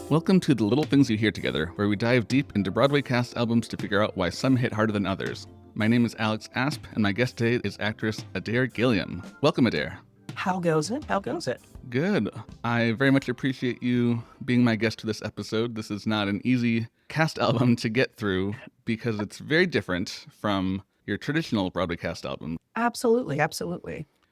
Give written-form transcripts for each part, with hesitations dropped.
Welcome to The Little Things You Hear Together, where we dive deep into Broadway cast albums to figure out why some hit harder than others. My name is Alex Asp, and my guest today is actress Adair Gilliam. Welcome, Adair. How goes it? Good. I very much appreciate you being my guest to this episode. This is not an easy cast album to get through because it's very different from your traditional Broadway cast album. Absolutely.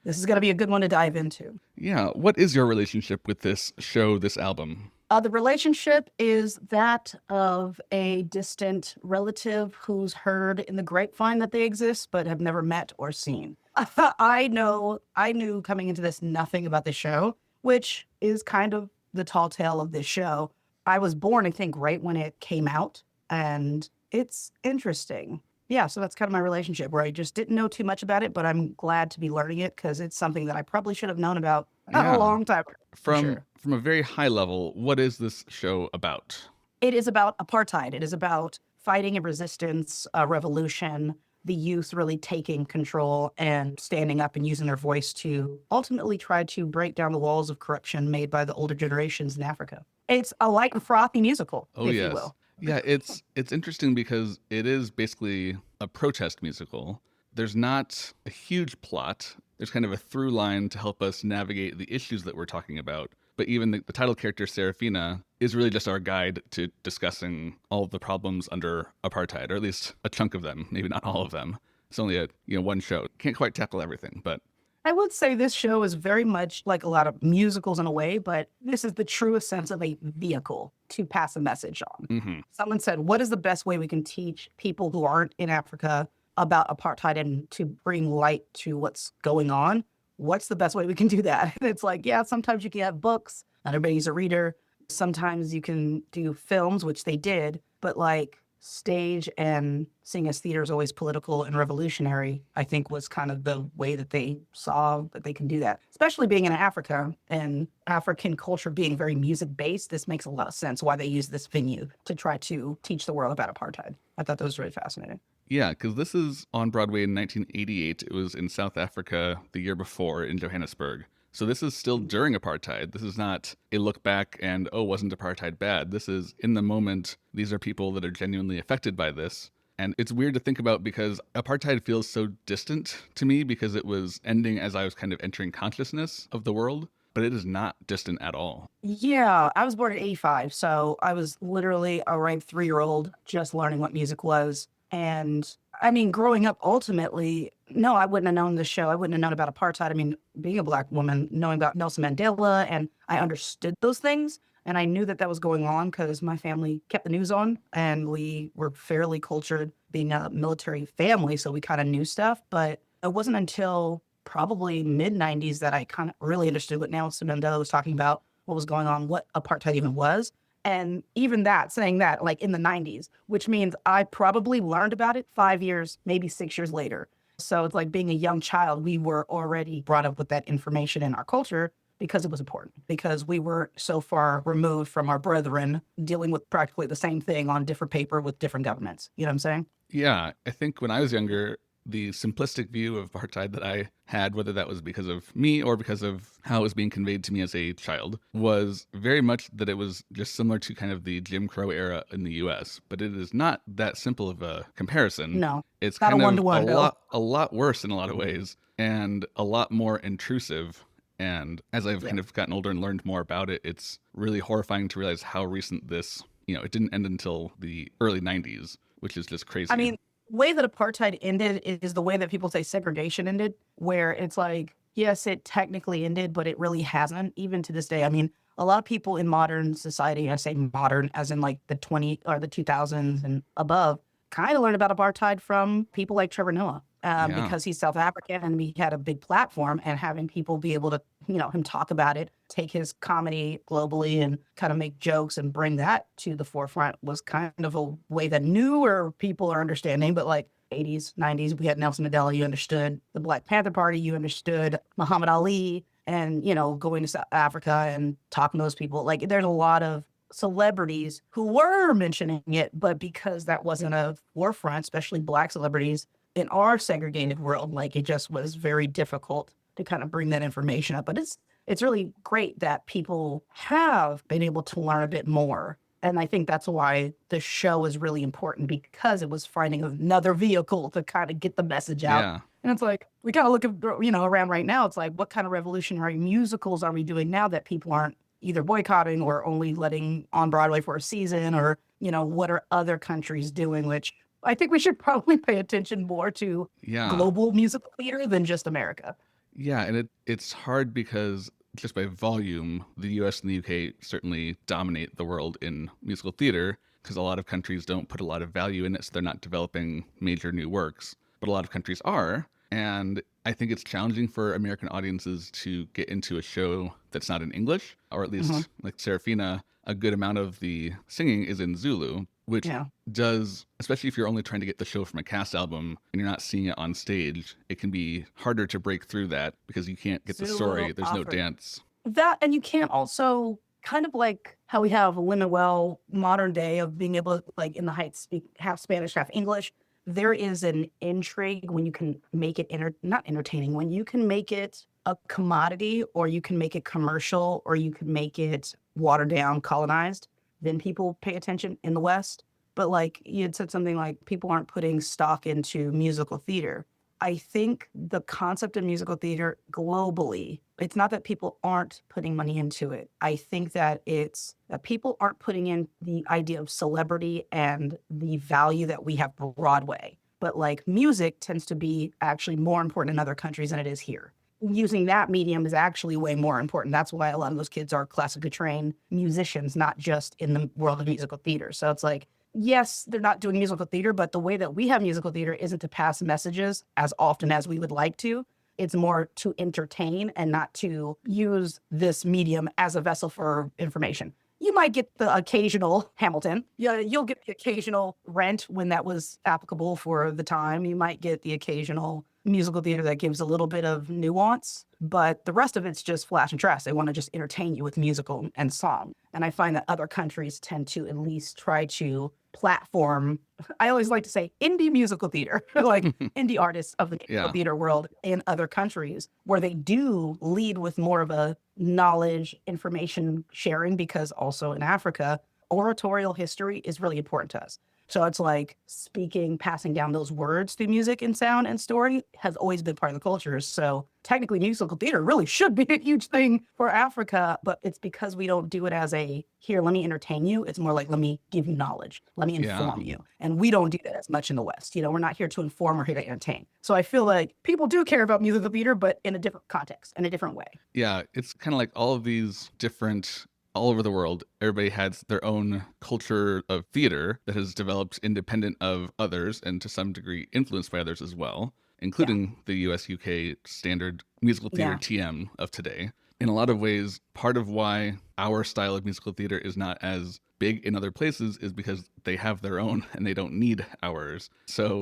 This is going to be a good one to dive into. Yeah. What is your relationship with this show, this album? The relationship is that of a distant relative who's heard in the grapevine that they exist, but have never met or seen. I knew coming into this nothing about the show, which is kind of the tall tale of this show. I was born, I think, right when it came out, and it's interesting. Yeah, so that's kind of my relationship, where I just didn't know too much about it, but I'm glad to be learning it because it's something that I probably should have known about a long time ago. From a very high level, what is this show about? It is about apartheid. It is about fighting and resistance, revolution, the youth really taking control and standing up and using their voice to ultimately try to break down the walls of corruption made by the older generations in Africa. It's a light and frothy musical, if you will. Yeah, it's interesting because it is basically a protest musical. There's not a huge plot. There's kind of a through line to help us navigate the issues that we're talking about. But even the title character, Sarafina, is really just our guide to discussing all of the problems under apartheid, or at least a chunk of them, maybe not all of them. It's only one show. Can't quite tackle everything, but I would say this show is very much like a lot of musicals in a way, but this is the truest sense of a vehicle to pass a message on. Mm-hmm. Someone said, what is the best way we can teach people who aren't in Africa about apartheid and to bring light to what's going on? What's the best way we can do that? And it's like, yeah, sometimes you can have books. Not everybody's a reader. Sometimes you can do films, which they did, but like stage and seeing as theater is always political and revolutionary, I think was kind of the way that they saw that they can do that. Especially being in Africa and African culture being very music-based, this makes a lot of sense why they use this venue to try to teach the world about apartheid. I thought that was really fascinating. Yeah, because this is on Broadway in 1988. It was in South Africa the year before in Johannesburg. So this is still during apartheid. This is not a look back and, wasn't apartheid bad? This is in the moment. These are people that are genuinely affected by this. And it's weird to think about because apartheid feels so distant to me because it was ending as I was kind of entering consciousness of the world. But it is not distant at all. Yeah, I was born in 85. So I was literally a rank 3-year-old just learning what music was. And I mean, growing up, ultimately, no, I wouldn't have known the show. I wouldn't have known about apartheid. I mean, being a Black woman, knowing about Nelson Mandela, and I understood those things. And I knew that that was going on because my family kept the news on and we were fairly cultured being a military family. So we kind of knew stuff. But it wasn't until probably mid-90s that I kind of really understood what Nelson Mandela was talking about, what was going on, what apartheid even was. And even that, saying that, like in the 90s, which means I probably learned about it 5 years, maybe 6 years later. So it's like being a young child, we were already brought up with that information in our culture because it was important, because we were so far removed from our brethren dealing with practically the same thing on different paper with different governments. You know what I'm saying? Yeah, I think when I was younger, the simplistic view of apartheid that I had, whether that was because of me or because of how it was being conveyed to me as a child, was very much that it was just similar to kind of the Jim Crow era in the US. But it is not that simple of a comparison. No, it's not kind a of one-to-one, a lot worse in a lot of ways and a lot more intrusive. And as I've kind of gotten older and learned more about it, it's really horrifying to realize how recent this, it didn't end until the early 90s, which is just crazy. I mean, way that apartheid ended is the way that people say segregation ended, where it's like, yes, it technically ended, but it really hasn't, even to this day. I mean, a lot of people in modern society, I say modern as in like the 2000s and above, kind of learned about apartheid from people like Trevor Noah, because he's South African and he had a big platform, and having people be able to, him talk about it, take his comedy globally and kind of make jokes and bring that to the forefront was kind of a way that newer people are understanding. But like 80s, 90s, we had Nelson Mandela, you understood the Black Panther Party, you understood Muhammad Ali, and, going to South Africa and talking to those people. Like there's a lot of celebrities who were mentioning it, but because that wasn't a forefront, especially Black celebrities in our segregated world, like it just was very difficult to kind of bring that information up. But it's it's really great that people have been able to learn a bit more. And I think that's why the show is really important, because it was finding another vehicle to kind of get the message out. Yeah. And it's like, we kind of look at, around right now, it's like, what kind of revolutionary musicals are we doing now that people aren't either boycotting or only letting on Broadway for a season, or, what are other countries doing, which I think we should probably pay attention more to Yeah. global musical theater than just America. Yeah, and it's hard because just by volume, the US and the UK certainly dominate the world in musical theater because a lot of countries don't put a lot of value in it, so they're not developing major new works. But a lot of countries are, and I think it's challenging for American audiences to get into a show that's not in English, or at least like Sarafina, a good amount of the singing is in Zulu, which Yeah. does, especially if you're only trying to get the show from a cast album and you're not seeing it on stage, it can be harder to break through that because you can't get the story. There's no dance. That, and you can't also, kind of like how we have Lemuel modern day of being able to, like, in the Heights, speak half Spanish, half English. There is an intrigue when you can make it not entertaining, when you can make it a commodity, or you can make it commercial, or you can make it watered down, colonized, then people pay attention in the West. But like you had said, something like people aren't putting stock into musical theater. I think the concept of musical theater globally, it's not that people aren't putting money into it. I think that it's that people aren't putting in the idea of celebrity and the value that we have Broadway. But like music tends to be actually more important in other countries than it is here. Using that medium is actually way more important. That's why a lot of those kids are classically trained musicians, not just in the world of musical theater. So it's like, yes, they're not doing musical theater, but the way that we have musical theater isn't to pass messages as often as we would like to. It's more to entertain and not to use this medium as a vessel for information. You might get the occasional Hamilton. Yeah, you'll get the occasional Rent when that was applicable for the time. You might get the occasional musical theater that gives a little bit of nuance, but the rest of it's just flash and trash. They want to just entertain you with musical and song. And I find that other countries tend to at least try to platform, I always like to say indie musical theater, like indie artists of the musical theater world in other countries, where they do lead with more of a knowledge, information sharing, because also in Africa, oratorial history is really important to us. So it's like speaking, passing down those words through music and sound and story has always been part of the culture. So technically musical theater really should be a huge thing for Africa, but it's because we don't do it as a, here, let me entertain you. It's more like, let me give you knowledge. Let me inform you. And we don't do that as much in the West. We're not here to inform, we're here to entertain. So I feel like people do care about musical theater, but in a different context, in a different way. Yeah, it's kind of like all of these different, all over the world, everybody has their own culture of theater that has developed independent of others and to some degree influenced by others as well, including the US UK standard musical theater TM of today. In a lot of ways, part of why our style of musical theater is not as big in other places is because they have their own and they don't need ours. So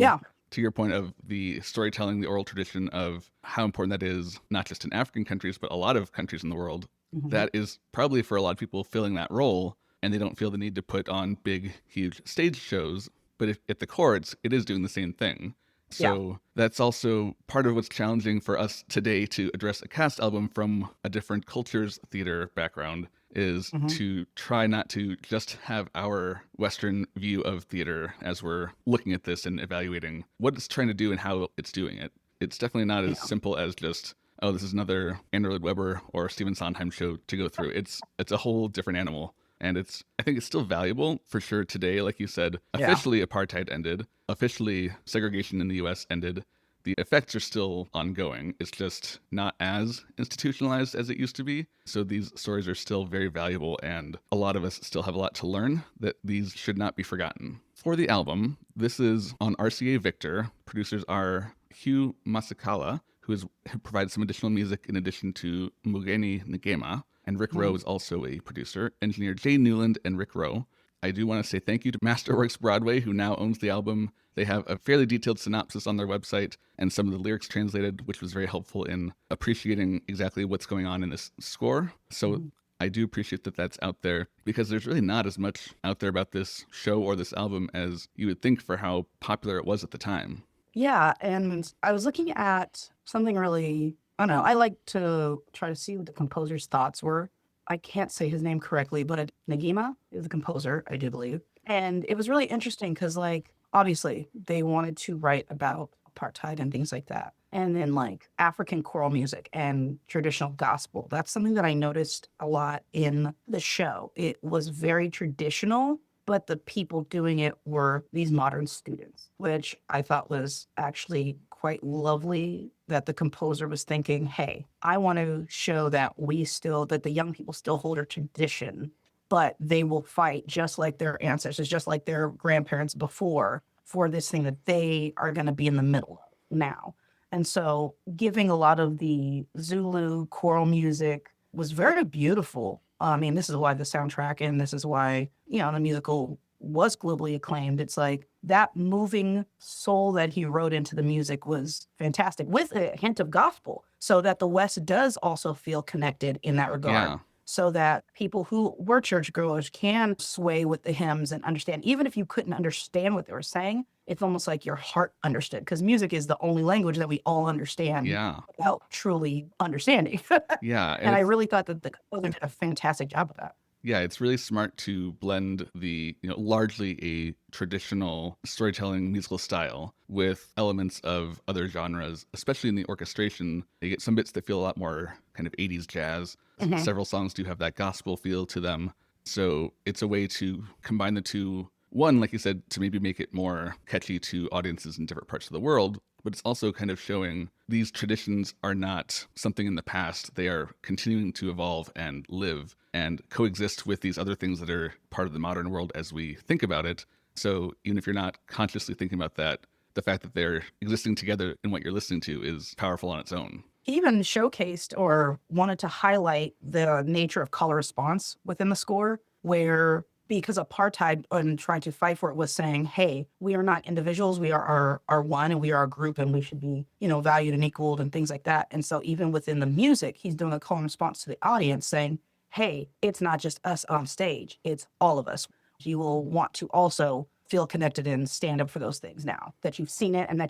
to your point of the storytelling, the oral tradition of how important that is, not just in African countries, but a lot of countries in the world, that is probably for a lot of people filling that role, and they don't feel the need to put on big, huge stage shows. But if, at the core, it is doing the same thing. So that's also part of what's challenging for us today to address a cast album from a different culture's theater background is to try not to just have our Western view of theater as we're looking at this and evaluating what it's trying to do and how it's doing it. It's definitely not as simple as just, oh, this is another Andrew Lloyd Webber or Stephen Sondheim show to go through. It's a whole different animal. And I think it's still valuable for sure today. Like you said, officially apartheid ended. Officially segregation in the US ended. The effects are still ongoing. It's just not as institutionalized as it used to be. So these stories are still very valuable, and a lot of us still have a lot to learn that these should not be forgotten. For the album, this is on RCA Victor. Producers are Hugh Masekela, who provided some additional music in addition to Mbongeni Ngema, and Rick Rowe is also a producer. Engineer Jay Newland and Rick Rowe. I do want to say thank you to Masterworks Broadway, who now owns the album. They have a fairly detailed synopsis on their website and some of the lyrics translated, which was very helpful in appreciating exactly what's going on in this score. So I do appreciate that that's out there, because there's really not as much out there about this show or this album as you would think for how popular it was at the time. Yeah, and I was looking at something really I don't know. I like to try to see what the composer's thoughts were. I can't say his name correctly, but Ngema is the composer, I do believe. And it was really interesting because, like, obviously they wanted to write about apartheid and things like that. And then, like, African choral music and traditional gospel. That's something that I noticed a lot in the show. It was very traditional, but the people doing it were these modern students, which I thought was actually quite lovely that the composer was thinking, hey, I want to show that that the young people still hold a tradition, but they will fight just like their ancestors, just like their grandparents before, for this thing that they are going to be in the middle of now. And so giving a lot of the Zulu choral music was very beautiful. I mean, this is why the soundtrack and this is why, the musical was globally acclaimed. It's like that moving soul that he wrote into the music was fantastic with a hint of gospel so that the West does also feel connected in that regard. Yeah. So that people who were churchgoers can sway with the hymns and understand, even if you couldn't understand what they were saying, it's almost like your heart understood because music is the only language that we all understand Yeah. without truly understanding. Yeah. And I really thought that the composer did a fantastic job of that. Yeah, it's really smart to blend the, largely a traditional storytelling musical style with elements of other genres, especially in the orchestration. You get some bits that feel a lot more kind of 80s jazz. Several songs do have that gospel feel to them. So it's a way to combine the two. One, like you said, to maybe make it more catchy to audiences in different parts of the world, but it's also kind of showing these traditions are not something in the past. They are continuing to evolve and live and coexist with these other things that are part of the modern world as we think about it. So even if you're not consciously thinking about that, the fact that they're existing together in what you're listening to is powerful on its own. He even showcased or wanted to highlight the nature of color response within the score, where because apartheid and trying to fight for it was saying, hey, we are not individuals, we are our one and we are a group and we should be, valued and equaled and things like that. And so even within the music, he's doing a call and response to the audience saying, hey, it's not just us on stage, it's all of us. You will want to also feel connected and stand up for those things now that you've seen it and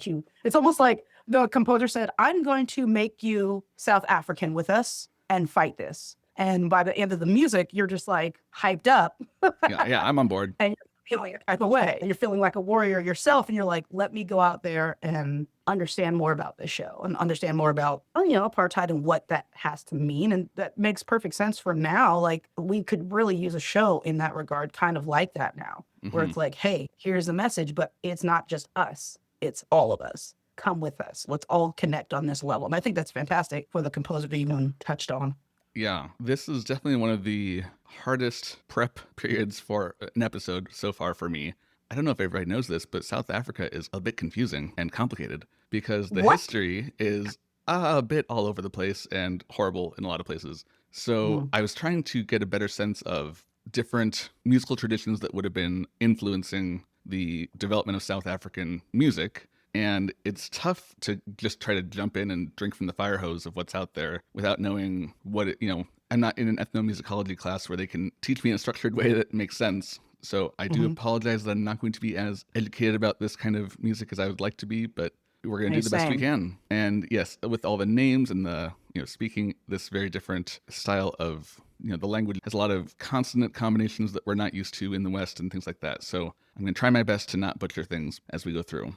it's almost like the composer said, I'm going to make you South African with us and fight this. And by the end of the music, you're just like hyped up. Yeah, I'm on board. And you're feeling a type of way. And you're feeling like a warrior yourself. And you're like, let me go out there and understand more about this show and understand more about, apartheid and what that has to mean. And that makes perfect sense for now. Like we could really use a show in that regard, kind of like that now, where it's like, hey, here's the message, but it's not just us. It's all of us. Come with us. Let's all connect on this level. And I think that's fantastic for the composer to even touched on. Yeah, this is definitely one of the hardest prep periods for an episode so far for me. I don't know if everybody knows this, but South Africa is a bit confusing and complicated because the history is a bit all over the place and horrible in a lot of places. So I was trying to get a better sense of different musical traditions that would have been influencing the development of South African music. And it's tough to just try to jump in and drink from the fire hose of what's out there without knowing what I'm not in an ethnomusicology class where they can teach me in a structured way that makes sense. So I do apologize that I'm not going to be as educated about this kind of music as I would like to be, but we're going to do the best we can. And yes, with all the names and the, speaking this very different style of, the language has a lot of consonant combinations that we're not used to in the West and things like that. So I'm going to try my best to not butcher things as we go through.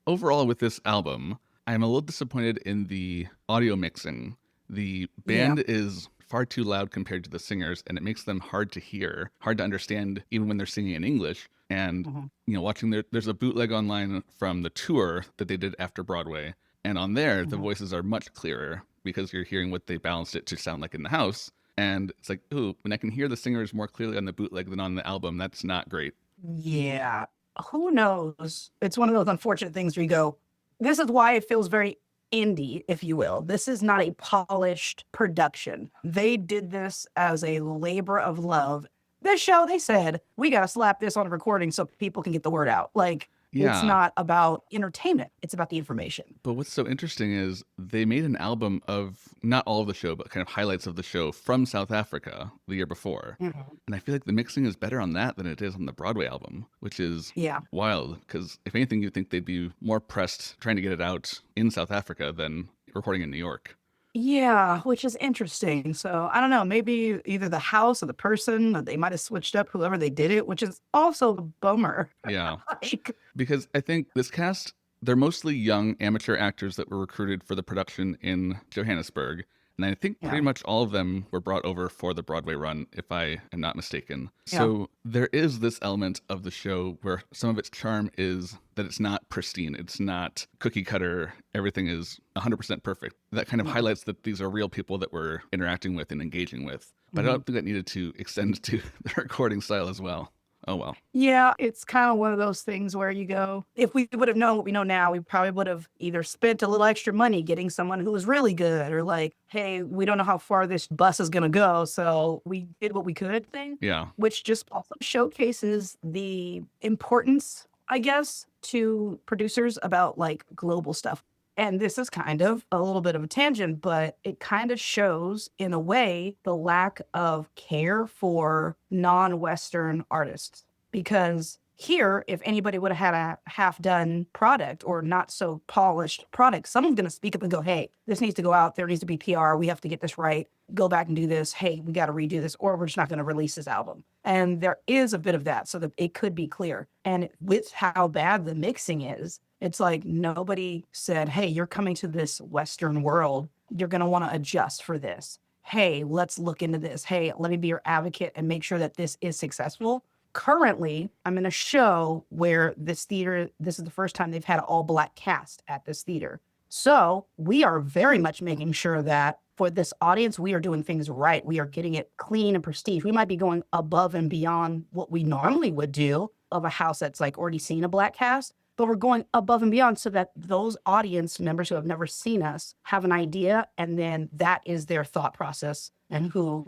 Overall, with this album, I'm a little disappointed in the audio mixing. The band is far too loud compared to the singers, and it makes them hard to hear, hard to understand, even when they're singing in English. And, watching there's a bootleg online from the tour that they did after Broadway. And on there, the voices are much clearer because you're hearing what they balanced it to sound like in the house. And it's like, ooh, when I can hear the singers more clearly on the bootleg than on the album, that's not great. Yeah. Who knows? It's one of those unfortunate things where you go, this is why it feels very indie, if you will. This is not a polished production. They did this as a labor of love. This show, they said, we got to slap this on a recording so people can get the word out. Like, it's not about entertainment. It's about the information. But what's so interesting is they made an album of not all of the show, but kind of highlights of the show from South Africa the year before. And I feel like the mixing is better on that than it is on the Broadway album, which is wild. Because if anything, you'd think they'd be more pressed trying to get it out in South Africa than recording in New York. Yeah, which is interesting. So I don't know, maybe either the house or the person, or they might have switched up whoever they did it, which is also a bummer. Yeah. Like, Because I think this cast, they're mostly young amateur actors that were recruited for the production in Johannesburg. And I think pretty yeah, much all of them were brought over for the Broadway run, if I am not mistaken. yeah, So there is this element of the show where some of its charm is that it's not pristine. It's not cookie cutter. Everything is 100% perfect. That kind of yeah. highlights that these are real people that we're interacting with and engaging with. But I Mhm. don't think that needed to extend to the recording style as well. Oh well. Yeah, it's kind of one of those things where you go, if we would have known what we know now, we probably would have either spent a little extra money getting someone who was really good, or like, hey, we don't know how far this bus is going to go. So we did what we could thing, Yeah. which just also showcases the importance, I guess, to producers about like global stuff. And this is kind of a little bit of a tangent, but it kind of shows, in a way, the lack of care for non Western artists. Because here, if anybody would have had a half done product or not so polished product, someone's going to speak up and go, hey, this needs to go out. There needs to be PR. We have to get this right. Go back and do this. Hey, we got to redo this, or we're just not going to release this album. And there is a bit of that so that it could be clear. And with how bad the mixing is, it's like nobody said, hey, you're coming to this Western world. You're going to want to adjust for this. Hey, let's look into this. Hey, let me be your advocate and make sure that this is successful. Currently, I'm in a show where this theater, this is the first time they've had an all black cast at this theater. So we are very much making sure that for this audience, we are doing things right. We are getting it clean and prestige. We might be going above and beyond what we normally would do of a house that's like already seen a black cast, but we're going above and beyond so that those audience members who have never seen us have an idea, and then that is their thought process and who,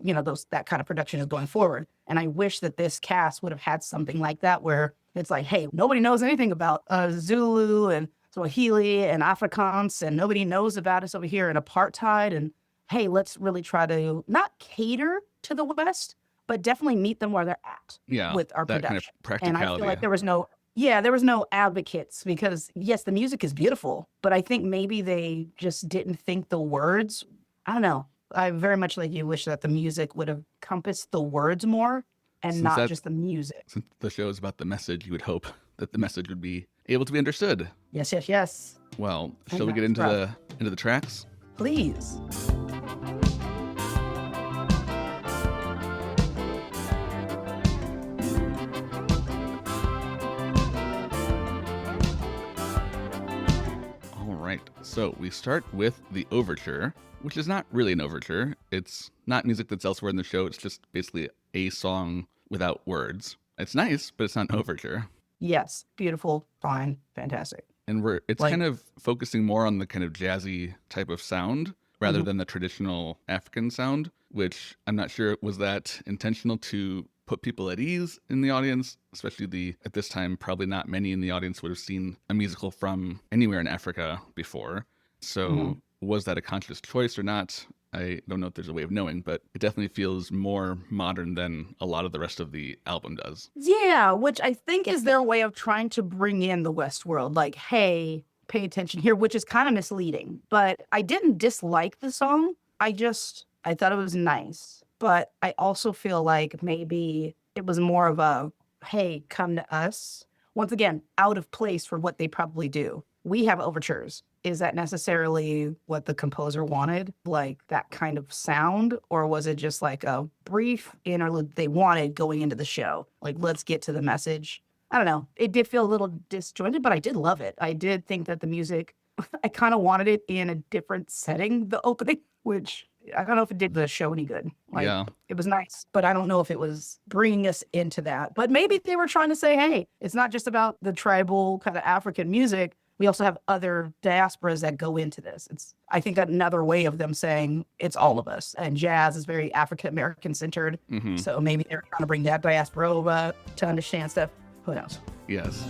that kind of production is going forward. And I wish that this cast would have had something like that where it's like, hey, nobody knows anything about Zulu and Swahili and Afrikaans, and nobody knows about us over here in apartheid. And hey, let's really try to not cater to the West, but definitely meet them where they're at Yeah. with our That kind production. of And I feel practicality. like there was no advocates, because yes, the music is beautiful, but I think maybe they just didn't think the words. I don't know. I very much like you wish that the music would have encompassed the words more and Since not that just the music. since the show is about the message, you would hope that the message would be able to be understood. Yes, yes, yes. Well, And shall we get that's into rough. the tracks? Please. All right. So we start with the overture, which is not really an overture. It's not music that's elsewhere in the show. It's just basically a song without words. It's nice, but it's not an overture. Yes. Beautiful. Fine. Fantastic. And it's Like, kind of focusing more on the kind of jazzy type of sound rather Mhm. than the traditional African sound, which I'm not sure was that intentional to put people at ease in the audience, especially at this time, probably not many in the audience would have seen a musical from anywhere in Africa before. So Mhm. was that a conscious choice or not? I don't know if there's a way of knowing, but it definitely feels more modern than a lot of the rest of the album does. Yeah, which I think is their way of trying to bring in the West world. Like, hey, pay attention here, which is kind of misleading. But I didn't dislike the song. I thought it was nice. But I also feel like maybe it was more of a, hey, come to us. Once again, out of place for what they probably do. We have overtures. Is that necessarily what the composer wanted? Like that kind of sound? Or was it just like a brief interlude they wanted going into the show? Like, let's get to the message. I don't know. It did feel a little disjointed, but I did love it. I did think that the music, I kind of wanted it in a different setting, the opening, which I don't know if it did the show any good. Like, Yeah. it was nice, but I don't know if it was bringing us into that. But maybe they were trying to say, hey, it's not just about the tribal kind of African music. We also have other diasporas that go into this. I think, another way of them saying it's all of us. And jazz is very African American centered. Hmm. So maybe they're trying to bring that diaspora over to understand stuff. Who knows? Yes.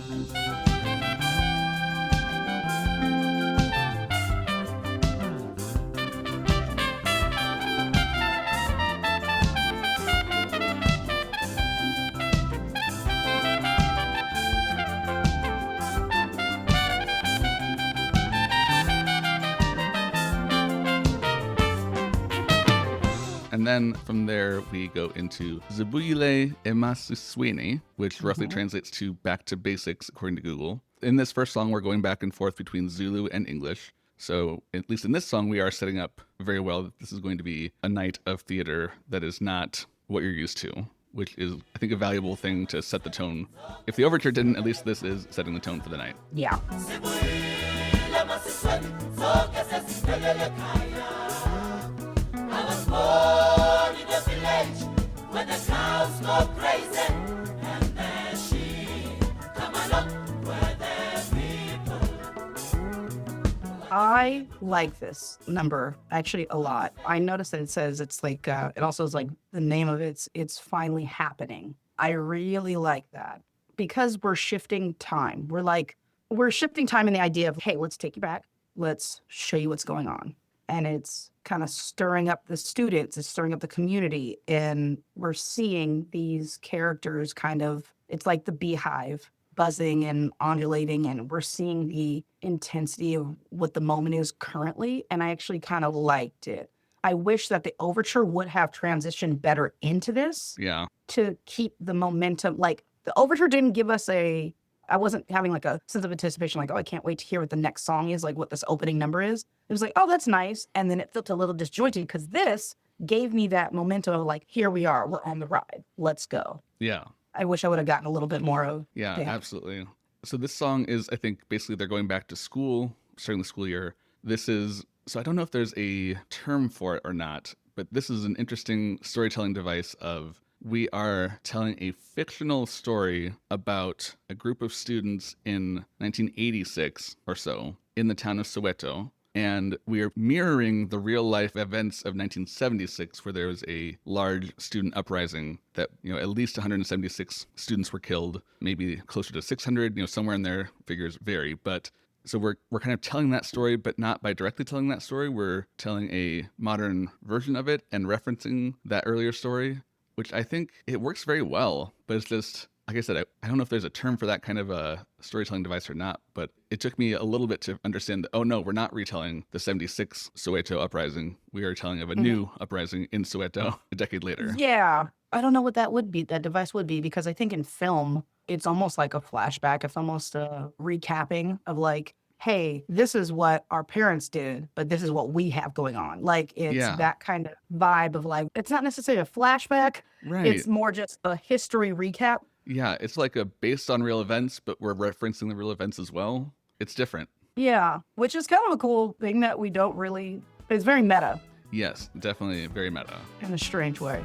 And then from there, we go into Zibuyile Emasiswini, which roughly translates to back to basics, according to Google. In this first song, we're going back and forth between Zulu and English. So at least in this song, we are setting up very well that this is going to be a night of theater that is not what you're used to, which is, I think, a valuable thing to set the tone. If the overture didn't, at least this is setting the tone for the night. Yeah. I was born in the village where the cows go crazy, and the sheep come along where the people. I like this number actually a lot. I noticed that it says it's like, it also is like the name of it's finally happening. I really like that because we're shifting time. We're shifting time in the idea of, hey, let's take you back. Let's show you what's going on. And it's kind of stirring up the students, it's stirring up the community. And we're seeing these characters kind of, it's like the beehive buzzing and undulating. And we're seeing the intensity of what the moment is currently. And I actually kind of liked it. I wish that the overture would have transitioned better into this. Yeah. To keep the momentum. Like the overture didn't give us I wasn't having like a sense of anticipation, like, oh, I can't wait to hear what the next song is, like what this opening number is. It was like, oh, that's nice. And then it felt a little disjointed because this gave me that momentum of like, here we are, we're on the ride. Let's go. Yeah. I wish I would have gotten a little bit more of. Yeah, absolutely. So this song is, I think, basically they're going back to school, starting the school year. So I don't know if there's a term for it or not, but this is an interesting storytelling device of we are telling a fictional story about a group of students in 1986 or so in the town of Soweto. And we are mirroring the real life events of 1976, where there was a large student uprising that, at least 176 students were killed, maybe closer to 600, somewhere in there, figures vary. But so we're kind of telling that story, but not by directly telling that story. We're telling a modern version of it and referencing that earlier story, which I think it works very well. But it's just, like I said, I don't know if there's a term for that kind of a storytelling device or not, but it took me a little bit to understand that, oh no, we're not retelling the 76 Soweto uprising. We are telling of a new uprising in Soweto a decade later. Yeah. I don't know what that device would be, because I think in film, it's almost like a flashback. It's almost a recapping of like, hey, this is what our parents did, but this is what we have going on. Like it's that kind of vibe of like, it's not necessarily a flashback. Right. It's more just a history recap. Yeah, it's like a based on real events, but we're referencing the real events as well. It's different. Yeah, which is kind of a cool thing that we don't really, it's very meta. Yes, definitely very meta. In a strange way.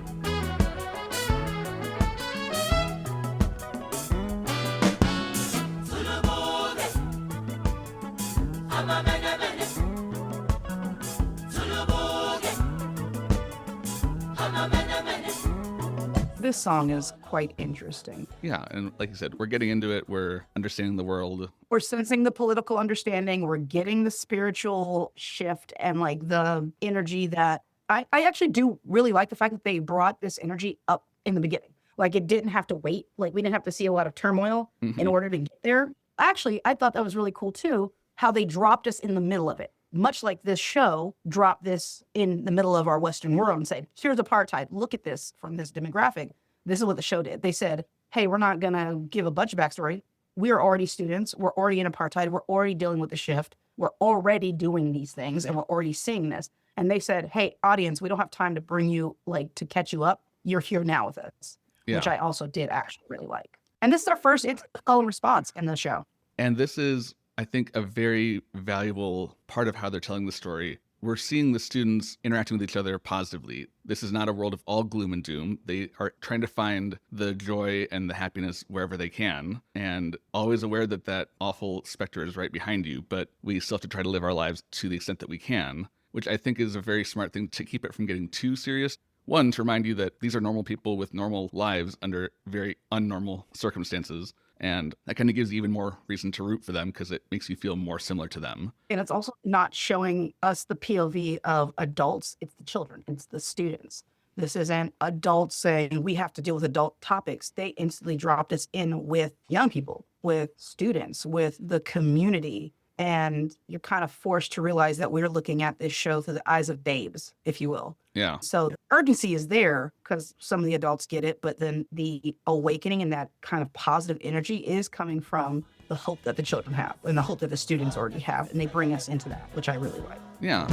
This song is quite interesting. Yeah, and like you said, we're getting into it. We're understanding the world. We're sensing the political understanding. We're getting the spiritual shift and like the energy that I actually do really like the fact that they brought this energy up in the beginning. Like it didn't have to wait. Like we didn't have to see a lot of turmoil in order to get there. Actually, I thought that was really cool too, how they dropped us in the middle of it. Much like this show dropped this in the middle of our Western world and said, here's apartheid. Look at this from this demographic. This is what the show did. They said, hey, we're not going to give a bunch of backstory. We are already students. We're already in apartheid. We're already dealing with the shift. We're already doing these things and we're already seeing this. And they said, hey, audience, we don't have time to bring you, like, to catch you up. You're here now with us, which I also did actually really like. And this is our first call and response in the show. And this is, I think, a very valuable part of how they're telling the story. We're seeing the students interacting with each other positively. This is not a world of all gloom and doom. They are trying to find the joy and the happiness wherever they can, and always aware that that awful specter is right behind you, but we still have to try to live our lives to the extent that we can, which I think is a very smart thing to keep it from getting too serious. One, to remind you that these are normal people with normal lives under very unnormal circumstances. And that kind of gives you even more reason to root for them because it makes you feel more similar to them. And it's also not showing us the POV of adults. It's the children. It's the students. This isn't adults saying we have to deal with adult topics. They instantly dropped us in with young people, with students, with the community. And you're kind of forced to realize that we're looking at this show through the eyes of babes, if you will. Yeah. So the urgency is there because some of the adults get it, but then the awakening and that kind of positive energy is coming from the hope that the children have and the hope that the students already have. And they bring us into that, which I really like. Yeah.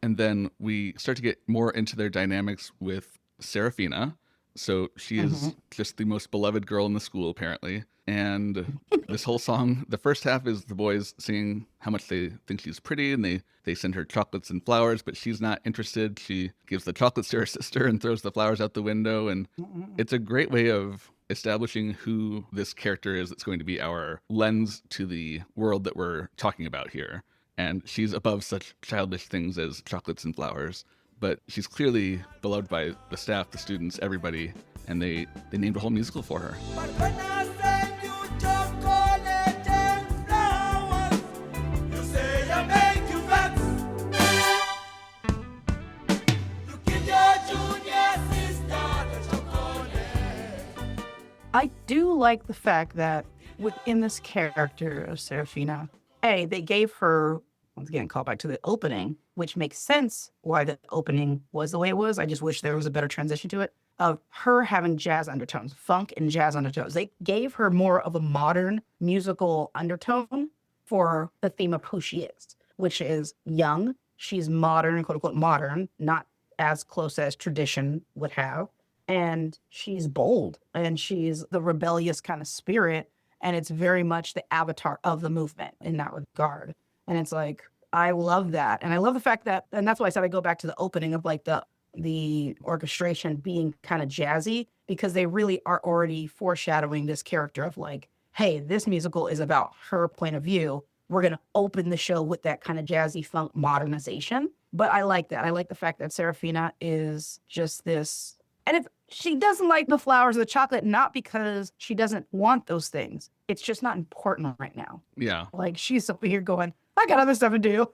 And then we start to get more into their dynamics with Sarafina. So she is just the most beloved girl in the school, apparently. And this whole song, the first half is the boys singing how much they think she's pretty, and they send her chocolates and flowers, but she's not interested. She gives the chocolates to her sister and throws the flowers out the window. And it's a great way of establishing who this character is that's going to be our lens to the world that we're talking about here. And she's above such childish things as chocolates and flowers. But she's clearly beloved by the staff, the students, everybody, and they named a whole musical for her. But when I send you chocolate and flowers, you say I make you vex. You give your junior sister the chocolate. I do like the fact that within this character of Sarafina, they gave her, once again, call back to the opening, which makes sense why the opening was the way it was. I just wish there was a better transition to it, of her having jazz undertones, funk and jazz undertones. They gave her more of a modern musical undertone for the theme of who she is, which is young. She's modern, quote unquote modern, not as close as tradition would have. And she's bold and she's the rebellious kind of spirit. And it's very much the avatar of the movement in that regard. And it's like, I love that. And I love the fact that, and that's why I said I go back to the opening of like the orchestration being kind of jazzy, because they really are already foreshadowing this character of like, hey, this musical is about her point of view. We're going to open the show with that kind of jazzy funk modernization. But I like that. I like the fact that Sarafina is just this. And if she doesn't like the flowers or the chocolate, not because she doesn't want those things. It's just not important right now. Yeah. Like she's over here going, I got other stuff to do.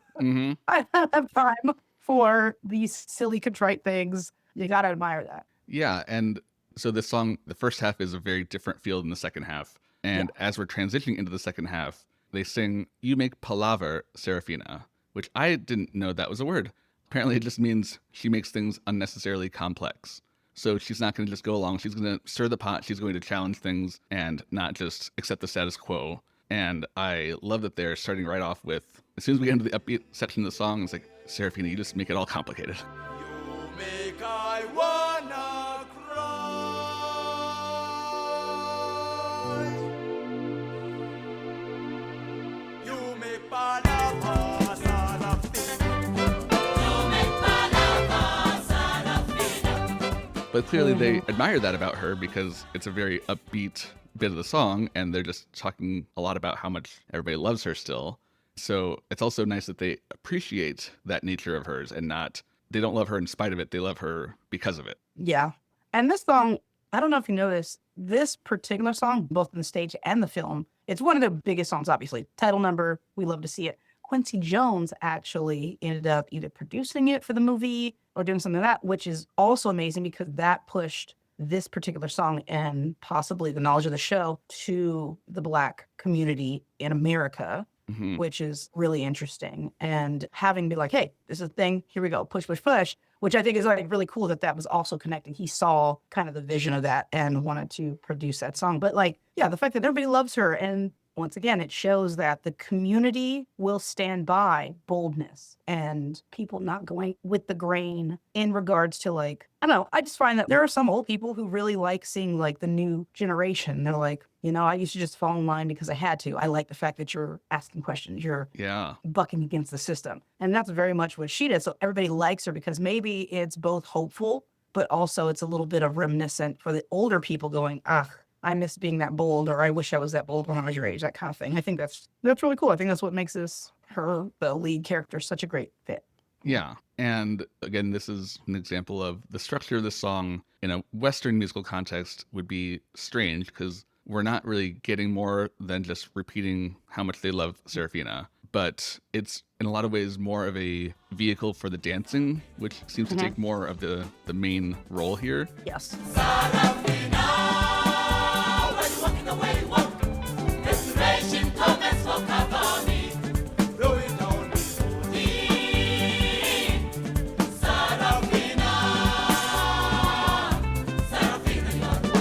I don't have time for these silly contrite things. You got to admire that. Yeah. And so this song, the first half is a very different feel than the second half. And as we're transitioning into the second half, they sing, "You make palaver, Sarafina," which I didn't know that was a word. Apparently it just means she makes things unnecessarily complex. So she's not going to just go along. She's going to stir the pot. She's going to challenge things and not just accept the status quo. And I love that they're starting right off with, as soon as we get into the upbeat section of the song, it's like, Sarafina, you just make it all complicated. You make I wanna cry. You make palabras But clearly they admire that about her because it's a very upbeat bit of the song, and they're just talking a lot about how much everybody loves her still. So it's also nice that they appreciate that nature of hers and not, they don't love her in spite of it. They love her because of it. Yeah. And this song, I don't know if you know this particular song, both in the stage and the film, it's one of the biggest songs, obviously. Title number, we love to see it. Quincy Jones actually ended up either producing it for the movie or doing something like that, which is also amazing because that pushed this particular song and possibly the knowledge of the show to the Black community in America, which is really interesting. And having be like, hey, this is a thing, here we go, push, push, push, which I think is like really cool that was also connecting. He saw kind of the vision of that and wanted to produce that song. But like, yeah, the fact that everybody loves her, and once again, it shows that the community will stand by boldness and people not going with the grain in regards to like, I don't know, I just find that there are some old people who really like seeing like the new generation. They're like, you know, I used to just fall in line because I had to. I like the fact that you're asking questions. You're bucking against the system. And that's very much what she did. So everybody likes her because maybe it's both hopeful, but also it's a little bit of reminiscent for the older people going, I miss being that bold, or I wish I was that bold when I was your age, that kind of thing. I think that's really cool. I think that's what makes the lead character, such a great fit. Yeah. And again, this is an example of the structure of the song in a Western musical context would be strange because we're not really getting more than just repeating how much they love Sarafina. but it's in a lot of ways more of a vehicle for the dancing, which seems to take more of the main role here. Yes. Sarafina, when you're walking away, walk. Inspiration comments will cover me. Blow it down before me. Sarafina, Sarafina, you're one.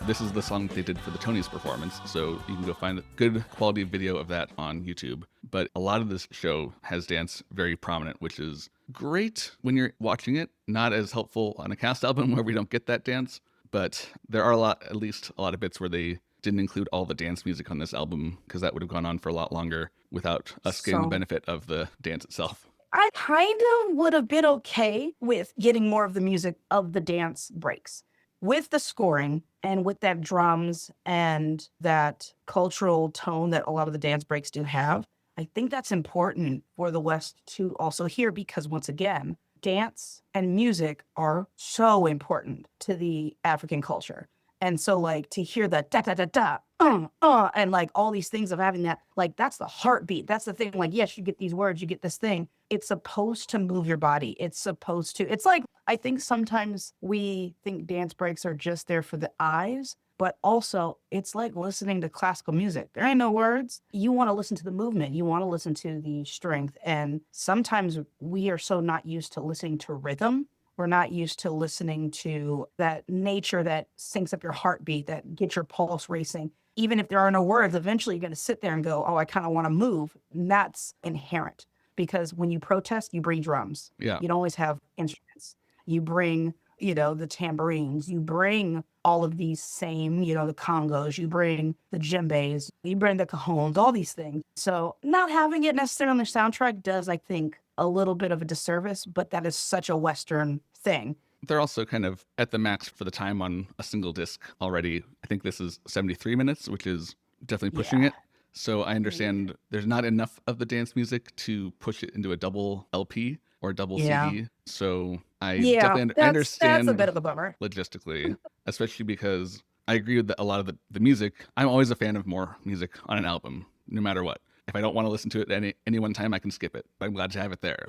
This is the song that they did for the Tonys performance, so you can go find a good quality video of that on YouTube. But a lot of this show has dance very prominent, which is great when you're watching it. Not as helpful on a cast album where we don't get that dance, but there are at least a lot of bits where they didn't include all the dance music on this album, because that would have gone on for a lot longer without us getting the So- benefit of the dance itself. I kind of would have been okay with getting more of the music of the dance breaks. With the scoring and with that drums and that cultural tone that a lot of the dance breaks do have, I think that's important for the West to also hear, because once again, dance and music are so important to the African culture. And so like to hear the da da da da, and like all these things of having that, like that's the heartbeat. That's the thing. Like, yes, you get these words, you get this thing. It's supposed to move your body. It's supposed to, it's like, I think sometimes we think dance breaks are just there for the eyes, but also it's like listening to classical music. There ain't no words. You want to listen to the movement. You want to listen to the strength. And sometimes we are so not used to listening to rhythm. We're not used to listening to that nature that syncs up your heartbeat, that gets your pulse racing. Even if there are no words, eventually you're going to sit there and go, oh, I kind of want to move. And that's inherent, because when you protest, you bring drums. Yeah. You don't always have instruments. You bring, the tambourines. You bring all of these same, the congos. You bring the djembes. You bring the cajones, all these things. So not having it necessarily on the soundtrack does, I think, a little bit of a disservice, but that is such a Western thing. They're also kind of at the max for the time on a single disc already. I think this is 73 minutes, which is definitely pushing it. So I understand there's not enough of the dance music to push it into a double LP or double CD. So I definitely understand that's a bit of a bummer. logistically, especially because I agree with a lot of the music. I'm always a fan of more music on an album, no matter what. If I don't want to listen to it at any one time, I can skip it. But I'm glad to have it there.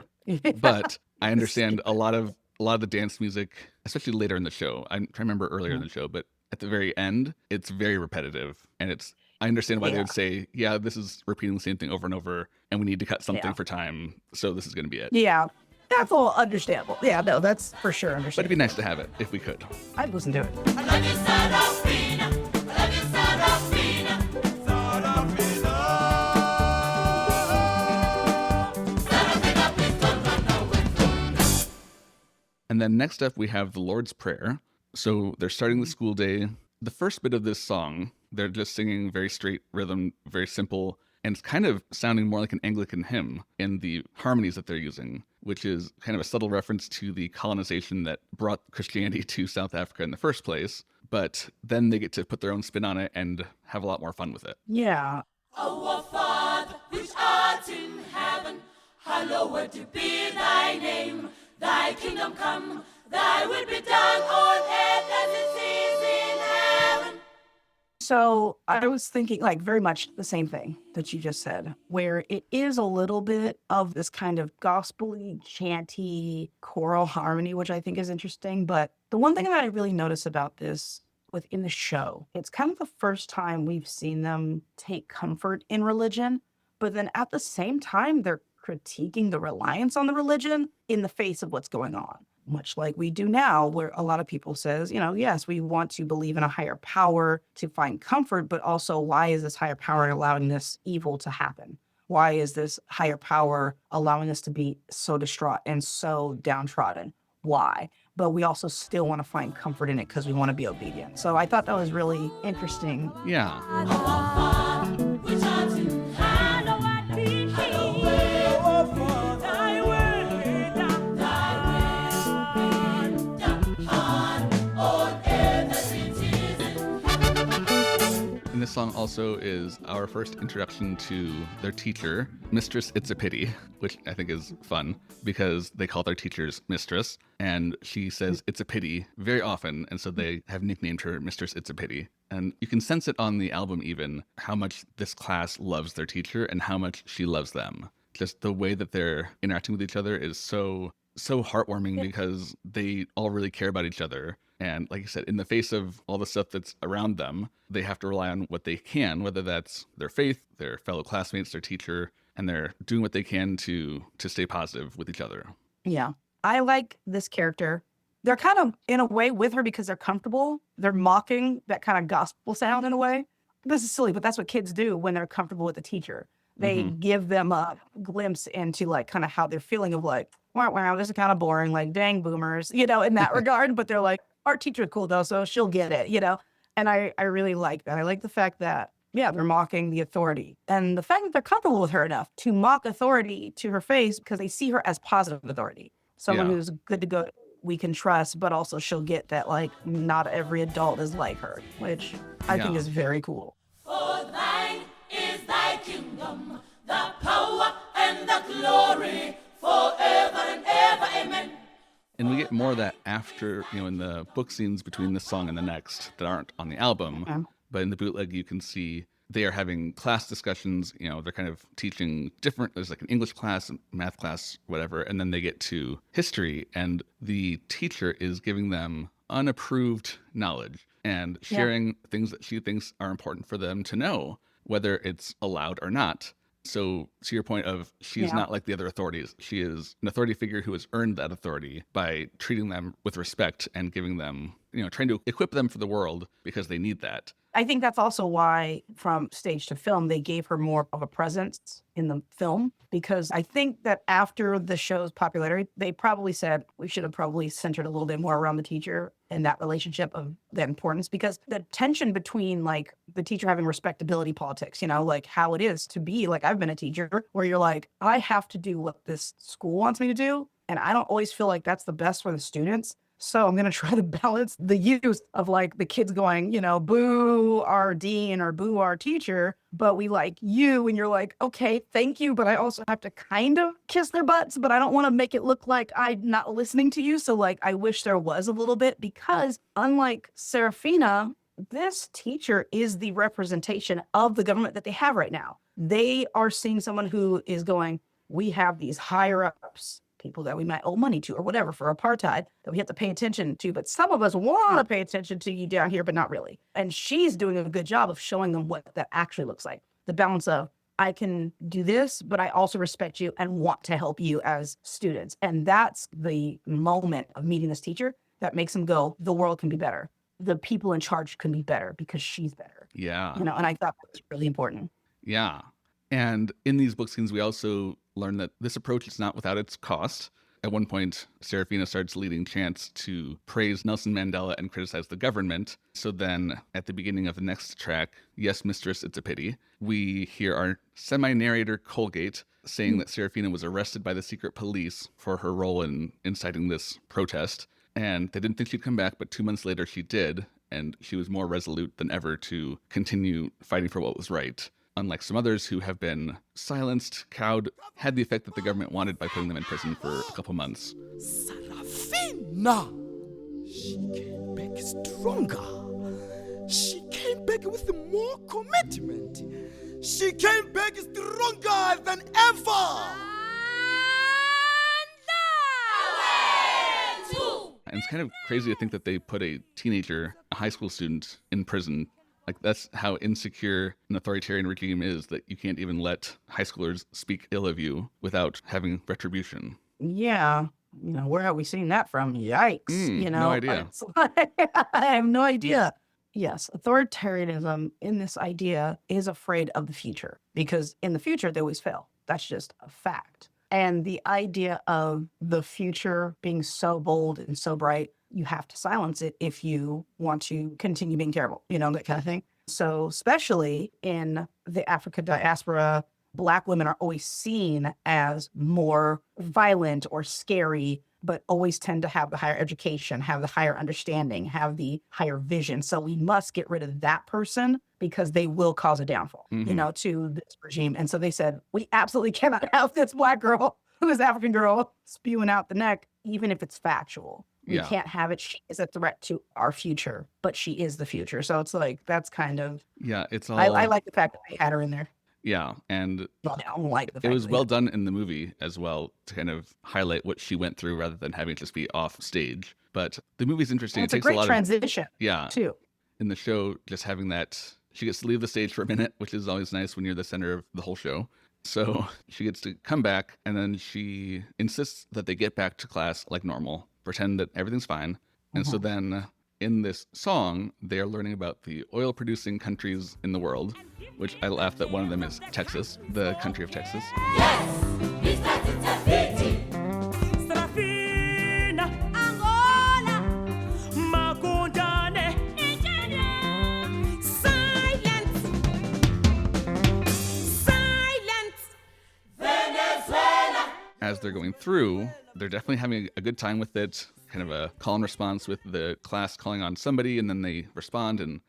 But I understand a lot of the dance music, especially later in the show. I'm trying to remember earlier in the show, but at the very end, it's very repetitive. And I understand why they would say, yeah, this is repeating the same thing over and over, and we need to cut something for time. So this is going to be it. Yeah, that's all understandable. Yeah, no, that's for sure But it'd understandable. be nice to have it if we could. I'd listen to it. I love you, Sarafina. I love you, Sarafina. Sarafina. Sarafina, please don't run away. And then next up, we have the Lord's Prayer. So they're starting the school day. The first bit of this song, they're just singing very straight rhythm, very simple, and it's kind of sounding more like an Anglican hymn in the harmonies that they're using, which is kind of a subtle reference to the colonization that brought Christianity to South Africa in the first place. But then they get to put their own spin on it and have a lot more fun with it. Yeah. Our Father, which art in heaven, hallowed be thy name. Thy kingdom come, thy will be done on earth as it is in heaven. So I was thinking like very much the same thing that you just said, where it is a little bit of this kind of gospel-y, chanty, choral harmony, which I think is interesting. But the one thing that I really notice about this within the show, it's kind of the first time we've seen them take comfort in religion, but then at the same time, they're critiquing the reliance on the religion in the face of what's going on. Much like we do now, where a lot of people says, yes, we want to believe in a higher power to find comfort, but also why is this higher power allowing this evil to happen? Why is this higher power allowing us to be so distraught and so downtrodden? Why? But we also still want to find comfort in it because we want to be obedient. So I thought that was really interesting. Yeah. Our Father, which art in heaven, hallowed be thy will be done. Thy will be done on earth as it is in heaven. And this song also is our first introduction to their teacher, Mistress It's a Pity, which I think is fun because they call their teachers Mistress, and she says it's a pity very often, and so they have nicknamed her Mistress It's a Pity. And you can sense it on the album even, how much this class loves their teacher and how much she loves them. Just the way that they're interacting with each other is so heartwarming because they all really care about each other. And like I said, in the face of all the stuff that's around them, they have to rely on what they can, whether that's their faith, their fellow classmates, their teacher, and they're doing what they can to stay positive with each other. Yeah. I like this character. They're kind of in a way with her because they're comfortable. They're mocking that kind of gospel sound in a way. This is silly, but that's what kids do when they're comfortable with a teacher. They give them a glimpse into like kind of how they're feeling of like, wow, this is kind of boring, like dang boomers, in that regard. But they're like, our teacher's cool though, so she'll get it, And I really like that. I like the fact that, yeah, they're mocking the authority. And the fact that they're comfortable with her enough to mock authority to her face because they see her as positive authority. Someone who's good to go, we can trust, but also she'll get that like not every adult is like her, which I think is very cool. For thine is thy kingdom, the power and the glory, forever and ever, amen. And we get more of that after, in the book scenes between this song and the next that aren't on the album. But in the bootleg, you can see they are having class discussions. They're kind of teaching different, there's like an English class, math class, whatever. And then they get to history and the teacher is giving them unapproved knowledge and sharing things that she thinks are important for them to know, whether it's allowed or not. So to your point of she's not like the other authorities. She is an authority figure who has earned that authority by treating them with respect and giving them, trying to equip them for the world because they need that. I think that's also why from stage to film, they gave her more of a presence in the film, because I think that after the show's popularity, they probably said we should have probably centered a little bit more around the teacher and that relationship of the importance, because the tension between like the teacher having respectability politics, like how it is to be like, I've been a teacher where you're like, I have to do what this school wants me to do. And I don't always feel like that's the best for the students. So I'm going to try to balance the use of like the kids going, boo our dean or boo our teacher, but we like you. And you're like, okay, thank you. But I also have to kind of kiss their butts, but I don't want to make it look like I'm not listening to you. So like, I wish there was a little bit, because unlike Sarafina, this teacher is the representation of the government that they have right now. They are seeing someone who is going, we have these higher ups, people that we might owe money to or whatever for apartheid that we have to pay attention to. But some of us want to pay attention to you down here, but not really. And she's doing a good job of showing them what that actually looks like. The balance of, I can do this, but I also respect you and want to help you as students. And that's the moment of meeting this teacher that makes them go, the world can be better. The people in charge can be better because she's better. Yeah. And I thought that was really important. Yeah. And in these book scenes, we also learn that this approach is not without its cost. At one point, Sarafina starts leading chants to praise Nelson Mandela and criticize the government. So then at the beginning of the next track, Yes, Mistress, It's a Pity, we hear our semi-narrator Colgate saying that Sarafina was arrested by the secret police for her role in inciting this protest. And they didn't think she'd come back, but 2 months later she did. And she was more resolute than ever to continue fighting for what was right. Unlike some others who have been silenced, cowed, had the effect that the government wanted by putting them in prison for a couple months. Sarafina! She came back stronger. She came back with more commitment. She came back stronger than ever! And it's kind of crazy to think that they put a teenager, a high school student, in prison. Like, that's how insecure an authoritarian regime is, that you can't even let high schoolers speak ill of you without having retribution. Yeah. Where have we seen that from? Yikes. No idea. I have no idea. Yes, authoritarianism in this idea is afraid of the future, because in the future, they always fail. That's just a fact. And the idea of the future being so bold and so bright, you have to silence it if you want to continue being terrible, that kind of thing. So especially in the Africa diaspora, Black women are always seen as more violent or scary, but always tend to have the higher education, have the higher understanding, have the higher vision. So we must get rid of that person because they will cause a downfall, to this regime. And so they said, we absolutely cannot have this Black girl, this African girl, spewing out the neck, even if it's factual. We Yeah. can't have it. She is a threat to our future, but she is the future. So it's like, that's kind of, Yeah, it's all I like the fact that they had her in there. yeah, and Well, I don't like the fact it was that well done in the movie as well to kind of highlight what she went through rather than having it just be off stage. But the movie's interesting. it's It a takes great a lot transition of too. in the show, just having that she gets to leave the stage for a minute, which is always nice when you're the center of the whole show. So she gets to come back, and then she insists that they get back to class like normal, pretend that everything's fine. And so then in this song, they are learning about the oil producing countries in the world, which I laugh that one of them is Texas, the country of Texas. Yes, Mr. Titafiti. Sarafina, Angola, Makundane, Nigeria. Silence, silence. Venezuela. As they're going through, they're definitely having a good time with it, kind of a call and response with the class calling on somebody, and then they respond. And